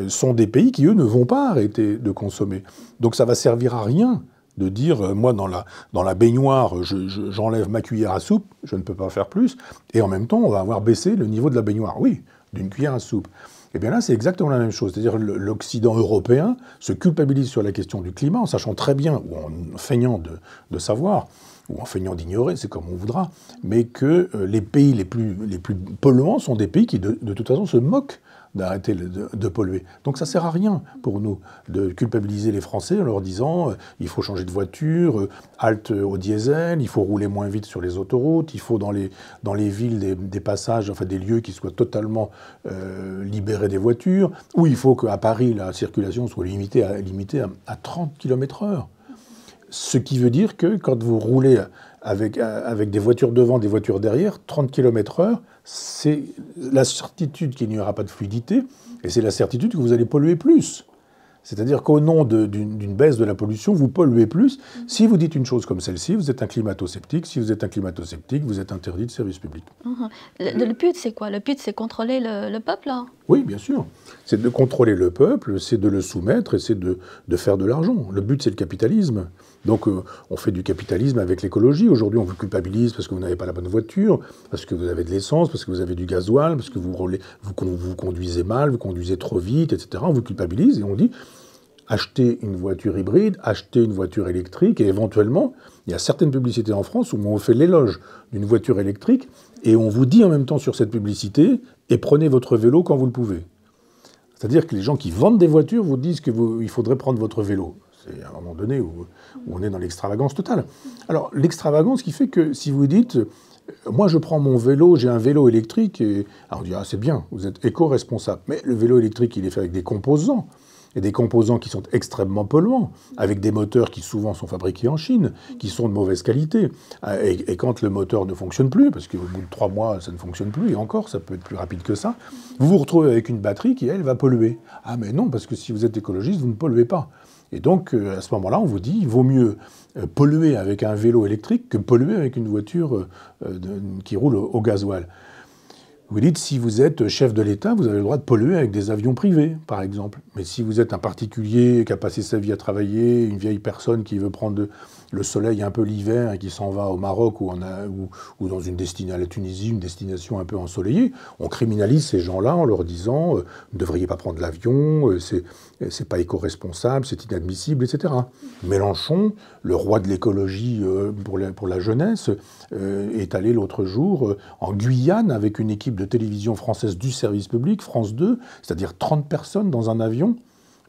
sont des pays qui, eux, ne vont pas arrêter de consommer. Donc ça va servir à rien de dire, moi, dans la baignoire, j'enlève ma cuillère à soupe, je ne peux pas faire plus, et en même temps, on va avoir baissé le niveau de la baignoire. Oui, d'une cuillère à soupe. Eh bien là, c'est exactement la même chose. C'est-à-dire l'Occident européen se culpabilise sur la question du climat en sachant très bien, ou en feignant de savoir, ou en feignant d'ignorer, c'est comme on voudra, mais que les pays les plus polluants sont des pays qui, de toute façon, se moquent d'arrêter de polluer. Donc ça ne sert à rien pour nous de culpabiliser les Français en leur disant il faut changer de voiture, halte au diesel, il faut rouler moins vite sur les autoroutes, il faut dans les villes des passages, enfin des lieux qui soient totalement libérés des voitures, ou il faut qu'à Paris la circulation soit limitée à 30 km/h. Ce qui veut dire que quand vous roulez avec des voitures devant, des voitures derrière, 30 km/h, c'est la certitude qu'il n'y aura pas de fluidité, et c'est la certitude que vous allez polluer plus. C'est-à-dire qu'au nom d'une baisse de la pollution, vous polluez plus. Si vous dites une chose comme celle-ci, vous êtes un climato-sceptique. Si vous êtes un climato-sceptique, vous êtes interdit de service public. Le but, c'est quoi? Le but, c'est contrôler le peuple, hein? Oui, bien sûr. C'est de contrôler le peuple, c'est de le soumettre et c'est de faire de l'argent. Le but, c'est le capitalisme. Donc, on fait du capitalisme avec l'écologie. Aujourd'hui, on vous culpabilise parce que vous n'avez pas la bonne voiture, parce que vous avez de l'essence, parce que vous avez du gasoil, parce que vous conduisez mal, vous conduisez trop vite, etc. On vous culpabilise et on dit achetez une voiture hybride, achetez une voiture électrique et éventuellement, il y a certaines publicités en France où on fait l'éloge d'une voiture électrique et on vous dit en même temps sur cette publicité et prenez votre vélo quand vous le pouvez. C'est-à-dire que les gens qui vendent des voitures vous disent qu'il faudrait prendre votre vélo. C'est à un moment donné où on est dans l'extravagance totale. Alors, l'extravagance qui fait que si vous dites moi je prends mon vélo, j'ai un vélo électrique, et alors on dit ah c'est bien, vous êtes éco-responsable. Mais le vélo électrique, il est fait avec des composants. Et des composants qui sont extrêmement polluants, avec des moteurs qui souvent sont fabriqués en Chine, qui sont de mauvaise qualité. Et quand le moteur ne fonctionne plus, parce qu'au bout de 3 mois, ça ne fonctionne plus, et encore, ça peut être plus rapide que ça, vous vous retrouvez avec une batterie qui, elle, va polluer. Ah mais non, parce que si vous êtes écologiste, vous ne polluez pas. Et donc, à ce moment-là, on vous dit, il vaut mieux polluer avec un vélo électrique que polluer avec une voiture qui roule au gasoil. Vous dites, si vous êtes chef de l'État, vous avez le droit de polluer avec des avions privés, par exemple. Mais si vous êtes un particulier qui a passé sa vie à travailler, une vieille personne qui veut prendre le soleil un peu l'hiver et qui s'en va au Maroc ou dans à la Tunisie, une destination un peu ensoleillée, on criminalise ces gens-là en leur disant vous ne devriez pas prendre l'avion, c'est pas éco-responsable, c'est inadmissible, etc. Mélenchon, le roi de l'écologie pour la jeunesse, est allé l'autre jour en Guyane avec une équipe de télévision française du service public, France 2, c'est-à-dire 30 personnes dans un avion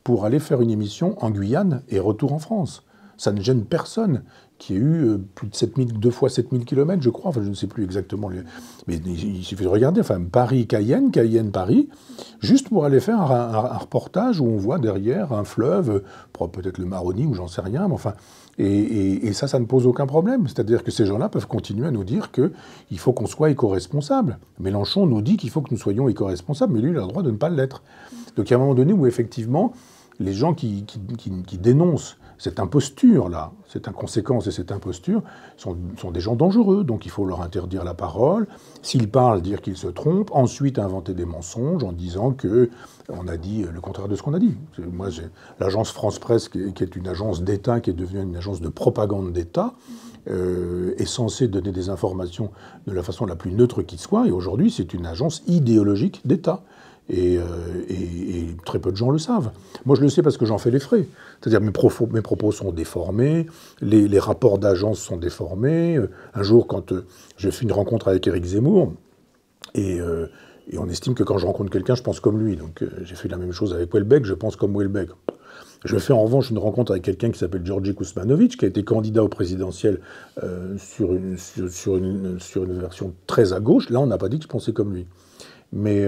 pour aller faire une émission en Guyane et retour en France. Ça ne gêne personne qui ait eu plus de 2 fois 7000 km, je crois, enfin je ne sais plus exactement, mais il suffit de regarder, enfin Paris-Cayenne, Cayenne-Paris, juste pour aller faire un reportage où on voit derrière un fleuve, peut-être le Maroni ou j'en sais rien, mais enfin, et ça ne pose aucun problème. C'est-à-dire que ces gens-là peuvent continuer à nous dire qu'il faut qu'on soit éco-responsable. Mélenchon nous dit qu'il faut que nous soyons éco-responsables, mais lui, il a le droit de ne pas l'être. Donc il y a un moment donné où effectivement, les gens qui dénoncent cette imposture-là, cette inconséquence et cette imposture, sont des gens dangereux. Donc il faut leur interdire la parole. S'ils parlent, dire qu'ils se trompent. Ensuite, inventer des mensonges en disant qu'on a dit le contraire de ce qu'on a dit. Moi, j'ai l'agence France Presse, qui est une agence d'État, qui est devenue une agence de propagande d'État, est censée donner des informations de la façon la plus neutre qui soit. Et aujourd'hui, c'est une agence idéologique d'État. Et très peu de gens le savent. Moi, je le sais parce que j'en fais les frais. C'est-à-dire mes propos sont déformés, les rapports d'agence sont déformés. Un jour, quand je fais une rencontre avec Éric Zemmour, et on estime que quand je rencontre quelqu'un, je pense comme lui. Donc j'ai fait la même chose avec Houellebecq, je pense comme Houellebecq. Je fais en revanche une rencontre avec quelqu'un qui s'appelle Georgi Kuzmanovic, qui a été candidat au présidentiel sur une version très à gauche. Là, on n'a pas dit que je pensais comme lui. Mais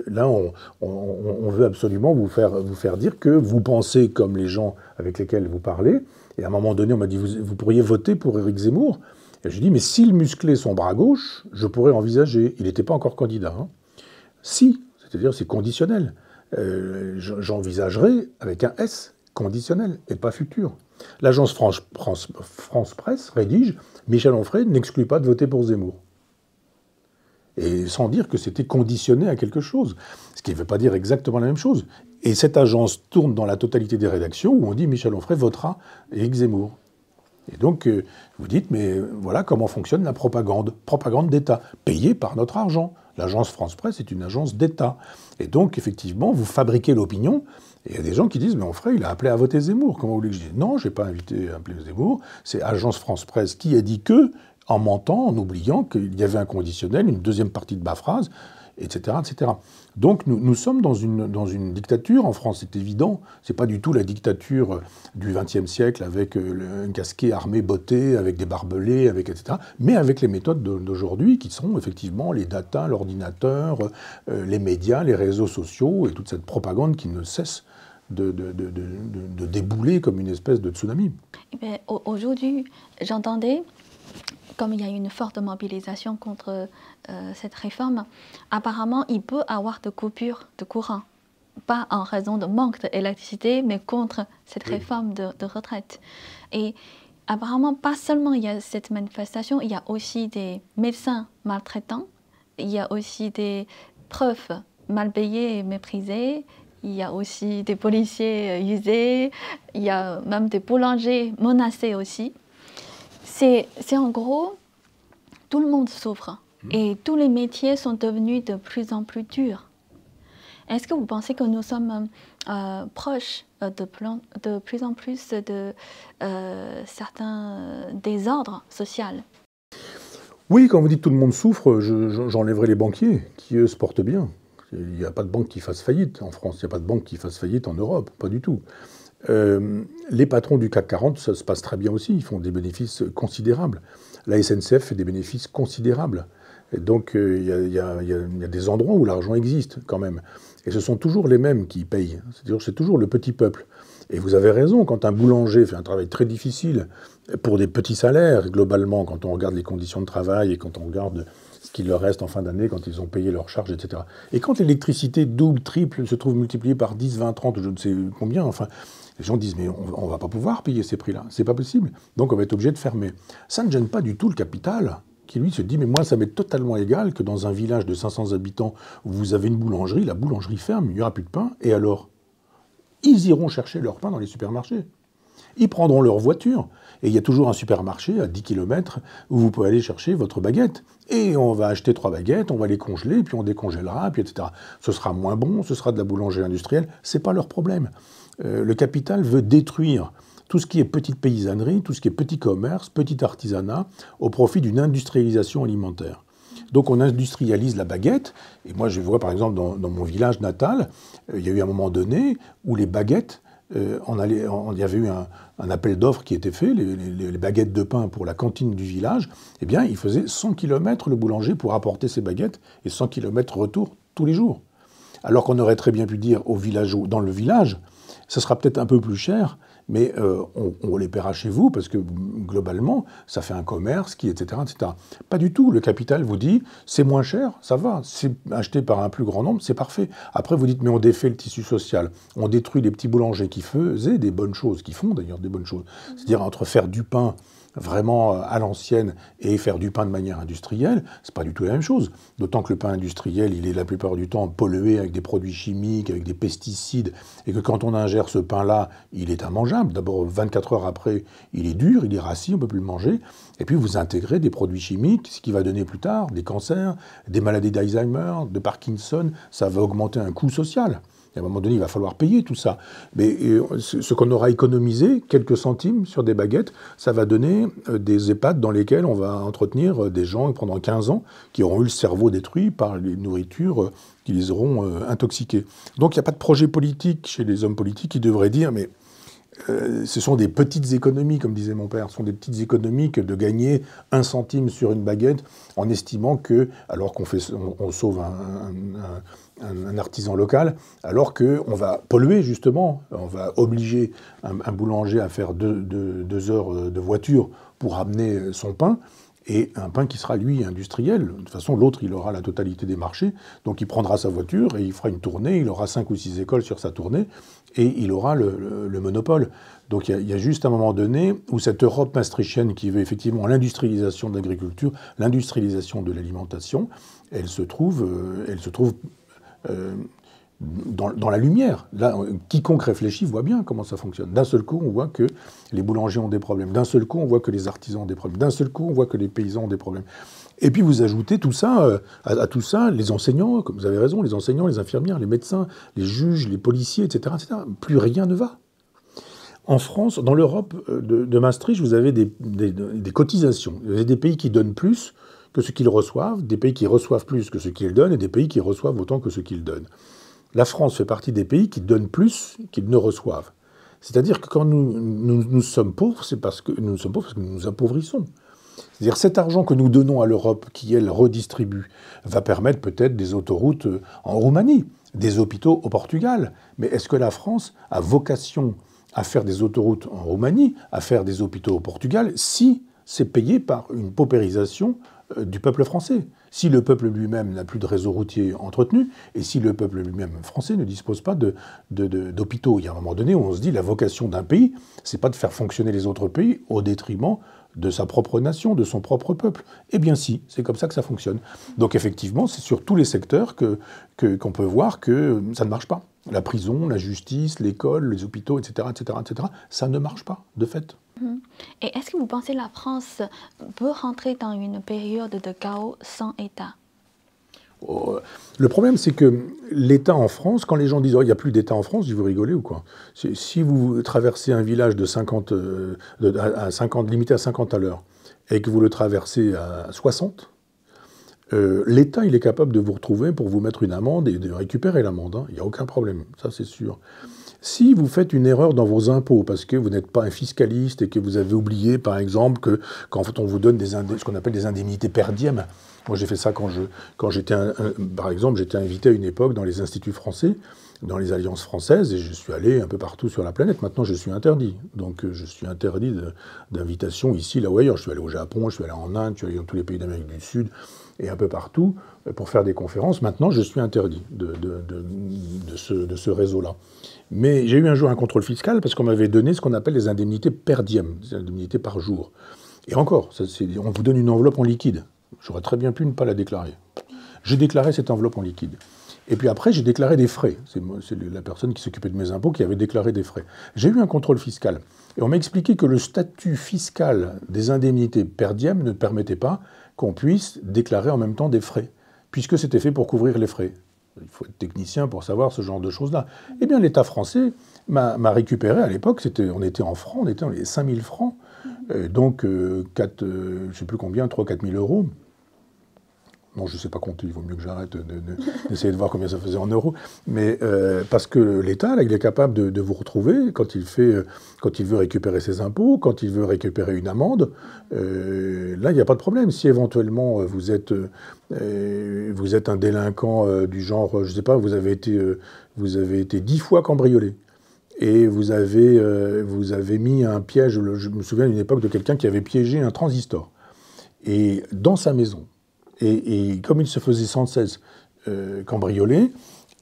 là, on veut absolument vous faire dire que vous pensez comme les gens avec lesquels vous parlez. Et à un moment donné, on m'a dit, vous pourriez voter pour Éric Zemmour. Et je dis, mais s'il musclait son bras gauche, je pourrais envisager. Il n'était pas encore candidat. Hein. Si, c'est-à-dire c'est conditionnel. J'envisagerais avec un S, conditionnel, et pas futur. L'agence France Presse rédige, Michel Onfray n'exclut pas de voter pour Zemmour. Et sans dire que c'était conditionné à quelque chose. Ce qui ne veut pas dire exactement la même chose. Et cette agence tourne dans la totalité des rédactions où on dit Michel Onfray votera Éric Zemmour. Et donc, vous dites, mais voilà comment fonctionne la propagande. Propagande d'État, payée par notre argent. L'agence France Presse est une agence d'État. Et donc, effectivement, vous fabriquez l'opinion. Et il y a des gens qui disent, mais Onfray, il a appelé à voter Zemmour. Comment vous voulez que je dise? Non, je n'ai pas invité à appeler Zemmour. C'est Agence France Presse qui a dit que, en mentant, en oubliant qu'il y avait un conditionnel, une deuxième partie de ma phrase, etc., etc. Donc nous sommes dans une dictature en France, c'est évident. C'est pas du tout la dictature du XXe siècle avec un casquet armé botté, avec des barbelés, etc. Mais avec les méthodes d'aujourd'hui qui sont effectivement les data, l'ordinateur, les médias, les réseaux sociaux et toute cette propagande qui ne cesse de débouler comme une espèce de tsunami. Aujourd'hui, j'entendais, comme il y a une forte mobilisation contre cette réforme, apparemment, il peut y avoir de coupures de courant. Pas en raison de manque d'électricité, mais contre cette réforme de retraite. Et apparemment, pas seulement il y a cette manifestation, il y a aussi des médecins maltraitants, il y a aussi des profs mal payés et méprisés, il y a aussi des policiers usés, il y a même des boulangers menacés aussi. C'est en gros, tout le monde souffre et tous les métiers sont devenus de plus en plus durs. Est-ce que vous pensez que nous sommes proches de plus en plus de certains désordres sociaux? Oui, quand vous dites tout le monde souffre, j'enlèverai les banquiers qui, eux, se portent bien. Il n'y a pas de banque qui fasse faillite en France, il n'y a pas de banque qui fasse faillite en Europe, pas du tout. Les patrons du CAC 40, ça se passe très bien aussi, ils font des bénéfices considérables. La SNCF fait des bénéfices considérables. Et donc il y a des endroits où l'argent existe quand même. Et ce sont toujours les mêmes qui payent, c'est toujours le petit peuple. Et vous avez raison, quand un boulanger fait un travail très difficile pour des petits salaires, globalement, quand on regarde les conditions de travail et quand on regarde ce qu'il leur reste en fin d'année, quand ils ont payé leurs charges, etc. Et quand l'électricité double, triple, se trouve multipliée par 10, 20, 30, je ne sais combien, enfin, les gens disent, mais on ne va pas pouvoir payer ces prix-là, c'est pas possible. Donc on va être obligé de fermer. Ça ne gêne pas du tout le capital, qui lui se dit, mais moi ça m'est totalement égal que dans un village de 500 habitants où vous avez une boulangerie, la boulangerie ferme, il n'y aura plus de pain, et alors ils iront chercher leur pain dans les supermarchés. Ils prendront leur voiture, et il y a toujours un supermarché à 10 km où vous pouvez aller chercher votre baguette. Et on va acheter 3 baguettes, on va les congeler, puis on décongélera, puis etc. Ce sera moins bon, ce sera de la boulangerie industrielle, c'est pas leur problème. Le capital veut détruire tout ce qui est petite paysannerie, tout ce qui est petit commerce, petit artisanat, au profit d'une industrialisation alimentaire. Donc on industrialise la baguette, et moi je vois par exemple dans mon village natal, il y a eu un moment donné où les baguettes, il y avait eu un appel d'offres qui était fait, les baguettes de pain pour la cantine du village, eh bien il faisait 100 km le boulanger pour apporter ses baguettes, et 100 km retour tous les jours. Alors qu'on aurait très bien pu dire dans le village, ce sera peut-être un peu plus cher, mais on les paiera chez vous parce que globalement, ça fait un commerce qui, etc., etc. Pas du tout. Le capital vous dit, c'est moins cher, ça va, c'est acheté par un plus grand nombre, c'est parfait. Après, vous dites, mais on défait le tissu social, on détruit les petits boulangers qui faisaient des bonnes choses, qui font d'ailleurs des bonnes choses. C'est-à-dire entre faire du pain vraiment à l'ancienne et faire du pain de manière industrielle, c'est pas du tout la même chose. D'autant que le pain industriel, il est la plupart du temps pollué avec des produits chimiques, avec des pesticides, et que quand on ingère ce pain-là, il est immangeable. D'abord, 24 heures après, il est dur, il est rassis, on peut plus le manger. Et puis vous intégrez des produits chimiques, ce qui va donner plus tard des cancers, des maladies d'Alzheimer, de Parkinson, ça va augmenter un coût social. Et à un moment donné, il va falloir payer tout ça. Mais ce qu'on aura économisé, quelques centimes sur des baguettes, ça va donner des EHPAD dans lesquels on va entretenir des gens pendant 15 ans qui auront eu le cerveau détruit par les nourritures qui les auront intoxiqués. Donc il n'y a pas de projet politique chez les hommes politiques qui devraient dire mais ce sont des petites économies, comme disait mon père, ce sont des petites économies que de gagner 1 centime sur une baguette en estimant que, alors on sauve un artisan local, alors qu'on va polluer justement, on va obliger un boulanger à faire 2 heures de voiture pour amener son pain, et un pain qui sera, lui, industriel. De toute façon, l'autre, il aura la totalité des marchés, donc il prendra sa voiture et il fera une tournée, il aura 5 ou 6 écoles sur sa tournée, et il aura le monopole. Donc il y a juste un moment donné où cette Europe maastrichtienne qui veut effectivement l'industrialisation de l'agriculture, l'industrialisation de l'alimentation, elle se trouve dans la lumière. Là, quiconque réfléchit voit bien comment ça fonctionne. D'un seul coup, on voit que les boulangers ont des problèmes. D'un seul coup, on voit que les artisans ont des problèmes. D'un seul coup, on voit que les paysans ont des problèmes. Et puis vous ajoutez tout ça, à tout ça, les enseignants, comme vous avez raison, les enseignants, les infirmières, les médecins, les juges, les policiers, etc., etc. Plus rien ne va. En France, dans l'Europe de Maastricht, vous avez des cotisations. Vous avez des pays qui donnent plus que ce qu'ils reçoivent, des pays qui reçoivent plus que ce qu'ils donnent, et des pays qui reçoivent autant que ce qu'ils donnent. La France fait partie des pays qui donnent plus qu'ils ne reçoivent. C'est-à-dire que quand nous sommes pauvres, c'est parce que nous sommes pauvres parce que nous nous appauvrissons. C'est-à-dire cet argent que nous donnons à l'Europe, qui elle redistribue, va permettre peut-être des autoroutes en Roumanie, des hôpitaux au Portugal. Mais est-ce que la France a vocation à faire des autoroutes en Roumanie, à faire des hôpitaux au Portugal, si c'est payé par une paupérisation du peuple français? Si le peuple lui-même n'a plus de réseau routier entretenu, et si le peuple lui-même français ne dispose pas d'hôpitaux. Il y a un moment donné où on se dit la vocation d'un pays, c'est pas de faire fonctionner les autres pays au détriment de sa propre nation, de son propre peuple. Eh bien si, c'est comme ça que ça fonctionne. Donc effectivement, c'est sur tous les secteurs qu'on peut voir que ça ne marche pas. La prison, la justice, l'école, les hôpitaux, etc., etc., etc., ça ne marche pas, de fait. Et est-ce que vous pensez que la France peut rentrer dans une période de chaos sans État? Le problème, c'est que l'État en France, quand les gens disent « oh, il n'y a plus d'État en France », je dis « vous rigolez ou quoi ?» Si vous traversez un village de 50, limité à 50 à l'heure, et que vous le traversez à 60, l'État, il est capable de vous retrouver pour vous mettre une amende et de récupérer l'amende. Hein. Il n'y a aucun problème, ça c'est sûr. Si vous faites une erreur dans vos impôts parce que vous n'êtes pas un fiscaliste et que vous avez oublié, par exemple, que quand on vous donne ce qu'on appelle des indemnités per diem, moi j'ai fait ça quand j'étais, par exemple, j'étais invité à une époque dans les instituts français, dans les alliances françaises, et je suis allé un peu partout sur la planète. Maintenant, je suis interdit. Donc, je suis interdit d'invitation ici, là ou ailleurs. Je suis allé au Japon, je suis allé en Inde, je suis allé dans tous les pays d'Amérique du Sud, et un peu partout, pour faire des conférences. Maintenant, je suis interdit de ce réseau-là. Mais j'ai eu un jour un contrôle fiscal parce qu'on m'avait donné ce qu'on appelle les indemnités per diem, des indemnités par jour. Et encore, on vous donne une enveloppe en liquide. J'aurais très bien pu ne pas la déclarer. J'ai déclaré cette enveloppe en liquide. Et puis après, j'ai déclaré des frais. C'est la personne qui s'occupait de mes impôts qui avait déclaré des frais. J'ai eu un contrôle fiscal. Et on m'a expliqué que le statut fiscal des indemnités per diem ne permettait pas qu'on puisse déclarer en même temps des frais, puisque c'était fait pour couvrir les frais. Il faut être technicien pour savoir ce genre de choses-là. Eh bien, l'État français m'a récupéré à l'époque, on était en francs, on était dans les 5 000 francs, donc je ne sais plus combien, 3 000 à 4 000 euros. Non, je ne sais pas compter, il vaut mieux que j'arrête d'essayer de voir combien ça faisait en euros. Mais parce que l'État, là, il est capable de vous retrouver quand il veut récupérer ses impôts, quand il veut récupérer une amende. Là, il n'y a pas de problème. Si éventuellement vous êtes un délinquant du genre, je ne sais pas, vous avez été 10 fois cambriolé. et vous avez mis un piège. Je me souviens d'une époque de quelqu'un qui avait piégé un transistor et dans sa maison. Et comme il se faisait sans cesse cambrioler,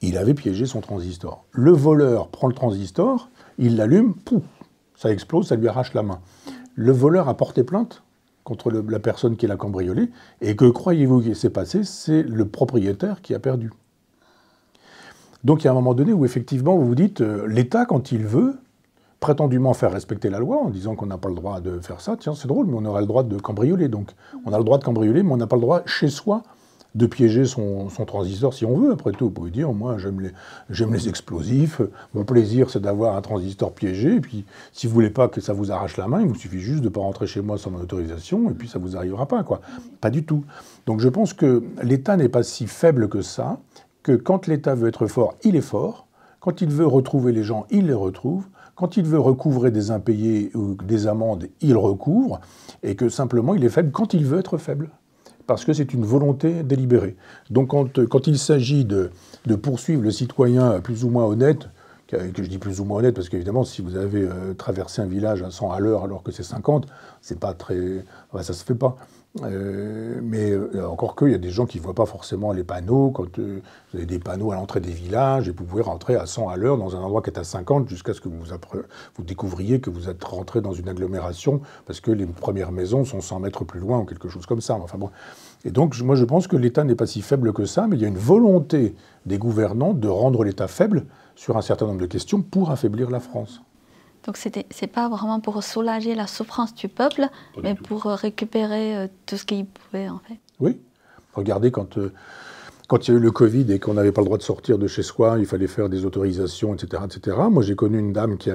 il avait piégé son transistor. Le voleur prend le transistor, il l'allume, pouf, ça explose, ça lui arrache la main. Le voleur a porté plainte contre la personne qui l'a cambriolé, et que croyez-vous qu'il s'est passé? C'est le propriétaire qui a perdu. Donc il y a un moment donné où effectivement vous vous dites, l'État quand il veut, prétendument faire respecter la loi, en disant qu'on n'a pas le droit de faire ça, tiens c'est drôle, mais on aura le droit de cambrioler. Donc on a le droit de cambrioler, mais on n'a pas le droit chez soi de piéger son transistor si on veut. Après tout, vous pouvez dire, moi j'aime les explosifs, mon plaisir c'est d'avoir un transistor piégé, et puis si vous voulez pas que ça vous arrache la main, il vous suffit juste de ne pas rentrer chez moi sans mon autorisation, et puis ça vous arrivera pas, quoi. Pas du tout. Donc je pense que l'État n'est pas si faible que ça, que quand l'État veut être fort, il est fort, quand il veut retrouver les gens, il les retrouve, quand il veut recouvrer des impayés ou des amendes, il recouvre, et que simplement il est faible quand il veut être faible. Parce que c'est une volonté délibérée. Donc quand il s'agit de poursuivre le citoyen plus ou moins honnête, que je dis plus ou moins honnête, parce qu'évidemment, si vous avez traversé un village à 100 à l'heure alors que c'est 50, c'est pas très... Enfin, ça se fait pas. Mais encore qu'il y a des gens qui ne voient pas forcément les panneaux. Quand vous avez des panneaux à l'entrée des villages, et vous pouvez rentrer à 100 à l'heure dans un endroit qui est à 50 jusqu'à ce que vous découvriez que vous êtes rentré dans une agglomération parce que les premières maisons sont 100 mètres plus loin ou quelque chose comme ça. Enfin bon. Et donc moi je pense que l'État n'est pas si faible que ça, mais il y a une volonté des gouvernants de rendre l'État faible sur un certain nombre de questions pour affaiblir la France. Donc c'est pas vraiment pour soulager la souffrance du peuple, mais pour récupérer tout ce qu'il pouvait en fait. Oui. Regardez quand il y a eu le Covid et qu'on n'avait pas le droit de sortir de chez soi, il fallait faire des autorisations, etc., etc. Moi j'ai connu une dame qui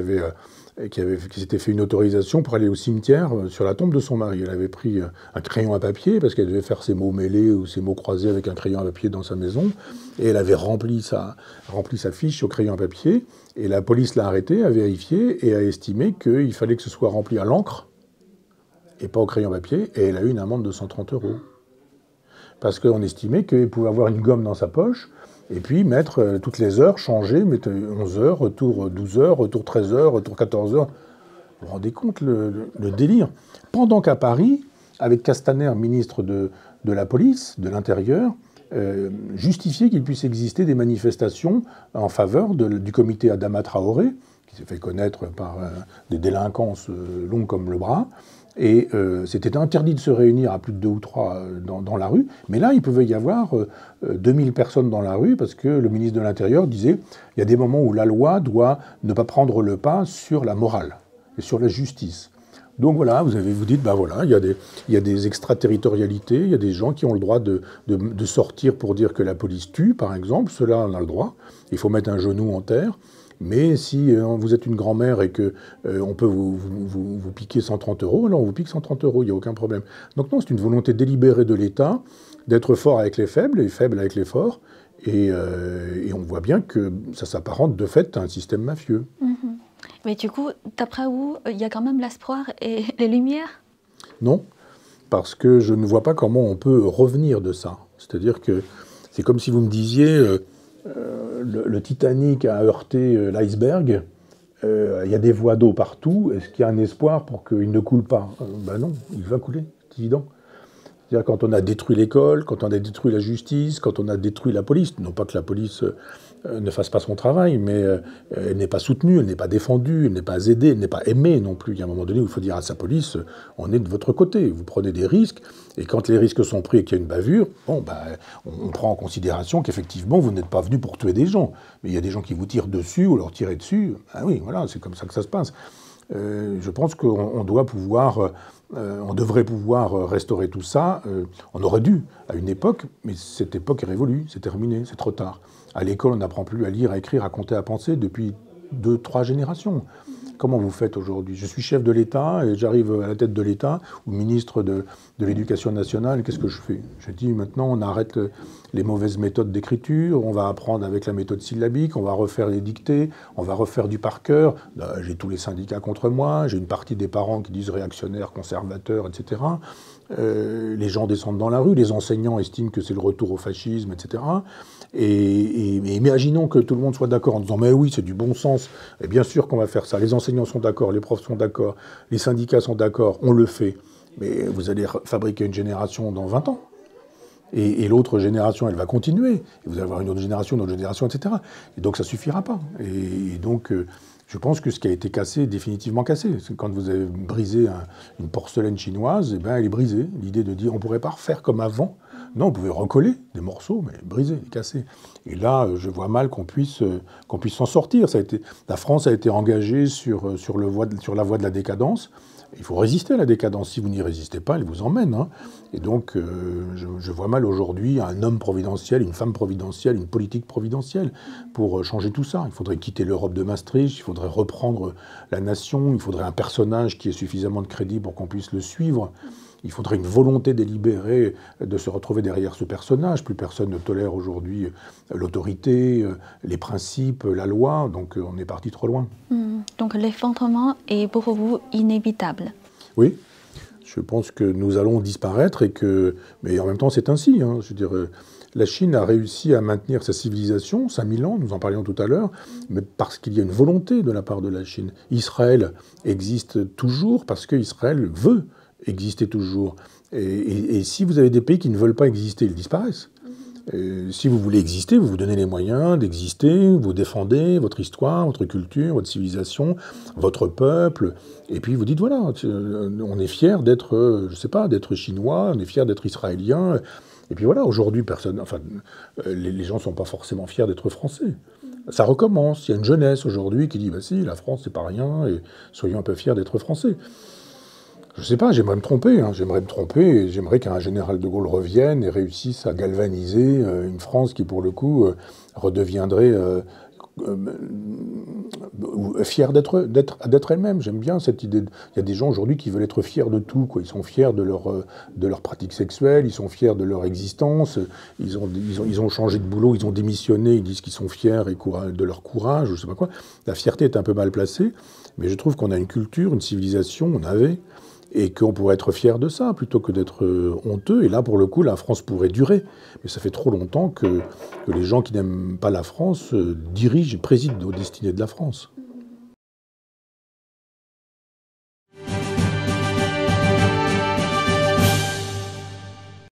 s'était fait une autorisation pour aller au cimetière sur la tombe de son mari. Elle avait pris un crayon à papier parce qu'elle devait faire ses mots mêlés ou ses mots croisés avec un crayon à papier dans sa maison. Et elle avait rempli sa fiche au crayon à papier. Et la police l'a arrêtée, a vérifié et a estimé qu'il fallait que ce soit rempli à l'encre et pas au crayon à papier. Et elle a eu une amende de 130 €. Parce qu'on estimait qu'elle pouvait avoir une gomme dans sa poche et puis mettre toutes les heures, changer, mettre 11 heures, retour 12 heures, retour 13 heures, retour 14 heures. Vous vous rendez compte le délire? Pendant qu'à Paris, avec Castaner, ministre de la police, de l'Intérieur, justifiait qu'il puisse exister des manifestations en faveur du comité Adama Traoré, qui s'est fait connaître par des délinquances longues comme le bras. Et c'était interdit de se réunir à plus de 2 ou 3 dans la rue. Mais là, il pouvait y avoir 2000 personnes dans la rue parce que le ministre de l'Intérieur disait il y a des moments où la loi doit ne pas prendre le pas sur la morale et sur la justice. Donc voilà, vous dites, ben voilà, il y a des extraterritorialités, il y a des gens qui ont le droit de sortir pour dire que la police tue, par exemple. Cela, on a le droit. Il faut mettre un genou en terre. Mais si vous êtes une grand-mère et qu'on peut vous piquer 130 €, alors on vous pique 130 €, il n'y a aucun problème. Donc non, c'est une volonté délibérée de l'État d'être fort avec les faibles et faible avec les forts. Et on voit bien que ça s'apparente de fait à un système mafieux. Mm-hmm. Mais du coup, d'après vous, il y a quand même l'espoir et les lumières? Non, parce que je ne vois pas comment on peut revenir de ça. C'est-à-dire que c'est comme si vous me disiez... le Titanic a heurté l'iceberg, il y a des voies d'eau partout, est-ce qu'il y a un espoir pour qu'il ne coule pas? Ben non, il va couler, c'est évident. C'est-à-dire quand on a détruit l'école, quand on a détruit la justice, quand on a détruit la police, non pas que la police ne fasse pas son travail, mais elle n'est pas soutenue, elle n'est pas défendue, elle n'est pas aidée, elle n'est pas aimée non plus. Il y a un moment donné où il faut dire à sa police, on est de votre côté, vous prenez des risques, et quand les risques sont pris et qu'il y a une bavure, bon, ben, on prend en considération qu'effectivement, vous n'êtes pas venu pour tuer des gens, mais il y a des gens qui vous tirent dessus ou leur tirez dessus, ah oui, voilà, c'est comme ça que ça se passe. Je pense qu'on doit pouvoir... on devrait pouvoir restaurer tout ça. On aurait dû, à une époque, mais cette époque est révolue, c'est terminé, c'est trop tard. À l'école, on n'apprend plus à lire, à écrire, à compter, à penser depuis 2-3 générations. Comment vous faites aujourd'hui? Je suis chef de l'État et j'arrive à la tête de l'État, ou ministre de l'Éducation nationale, qu'est-ce que je fais? Je dis maintenant on arrête les mauvaises méthodes d'écriture, on va apprendre avec la méthode syllabique, on va refaire les dictées, on va refaire du par cœur. J'ai tous les syndicats contre moi, j'ai une partie des parents qui disent réactionnaires, conservateurs, etc. Les gens descendent dans la rue, les enseignants estiment que c'est le retour au fascisme, etc. Et imaginons que tout le monde soit d'accord en disant mais oui, c'est du bon sens, et bien sûr qu'on va faire ça, les enseignants sont d'accord, les profs sont d'accord, les syndicats sont d'accord, on le fait. Mais vous allez fabriquer une génération dans 20 ans. Et l'autre génération, elle va continuer. Et vous allez avoir une autre génération, etc. Et donc ça ne suffira pas. Et donc je pense que ce qui a été cassé est définitivement cassé. Quand vous avez brisé une porcelaine chinoise, eh ben, elle est brisée. L'idée de dire on ne pourrait pas refaire comme avant. Non, on pouvait recoller des morceaux, mais briser, casser. Et là, je vois mal qu'on puisse s'en sortir. La France a été engagée sur la voie de la décadence. Il faut résister à la décadence. Si vous n'y résistez pas, elle vous emmène. Hein. Et donc, je vois mal aujourd'hui un homme providentiel, une femme providentielle, une politique providentielle pour changer tout ça. Il faudrait quitter l'Europe de Maastricht, il faudrait reprendre la nation, il faudrait un personnage qui ait suffisamment de crédit pour qu'on puisse le suivre. Il faudrait une volonté délibérée de se retrouver derrière ce personnage. Plus personne ne tolère aujourd'hui l'autorité, les principes, la loi. Donc on est parti trop loin. Donc l'effondrement est pour vous inévitable. Oui, je pense que nous allons disparaître mais en même temps c'est ainsi. Hein. Je veux dire, la Chine a réussi à maintenir sa civilisation, 5000 ans, nous en parlions tout à l'heure, mais parce qu'il y a une volonté de la part de la Chine. Israël existe toujours parce qu'Israël veut exister toujours. Et si vous avez des pays qui ne veulent pas exister, ils disparaissent. Et si vous voulez exister, vous vous donnez les moyens d'exister, vous défendez votre histoire, votre culture, votre civilisation, votre peuple, et puis vous dites voilà, on est fier d'être, je sais pas, d'être chinois, on est fier d'être israélien, et puis voilà, aujourd'hui, les gens ne sont pas forcément fiers d'être français. Ça recommence, il y a une jeunesse aujourd'hui qui dit bah si, la France c'est pas rien, et soyons un peu fiers d'être français. Je ne sais pas, j'aimerais me tromper, j'aimerais qu'un général de Gaulle revienne et réussisse à galvaniser une France qui, pour le coup, redeviendrait fière d'être elle-même. J'aime bien cette idée. Il y a des gens aujourd'hui qui veulent être fiers de tout, quoi. Ils sont fiers de leur pratique sexuelle, ils sont fiers de leur existence, ils ont changé de boulot, ils ont démissionné, ils disent qu'ils sont fiers de leur courage, je ne sais pas quoi. La fierté est un peu mal placée, mais je trouve qu'on a une culture, une civilisation, on avait, et qu'on pourrait être fier de ça, plutôt que d'être honteux. Et là, pour le coup, la France pourrait durer. Mais ça fait trop longtemps que les gens qui n'aiment pas la France dirigent et président aux destinées de la France.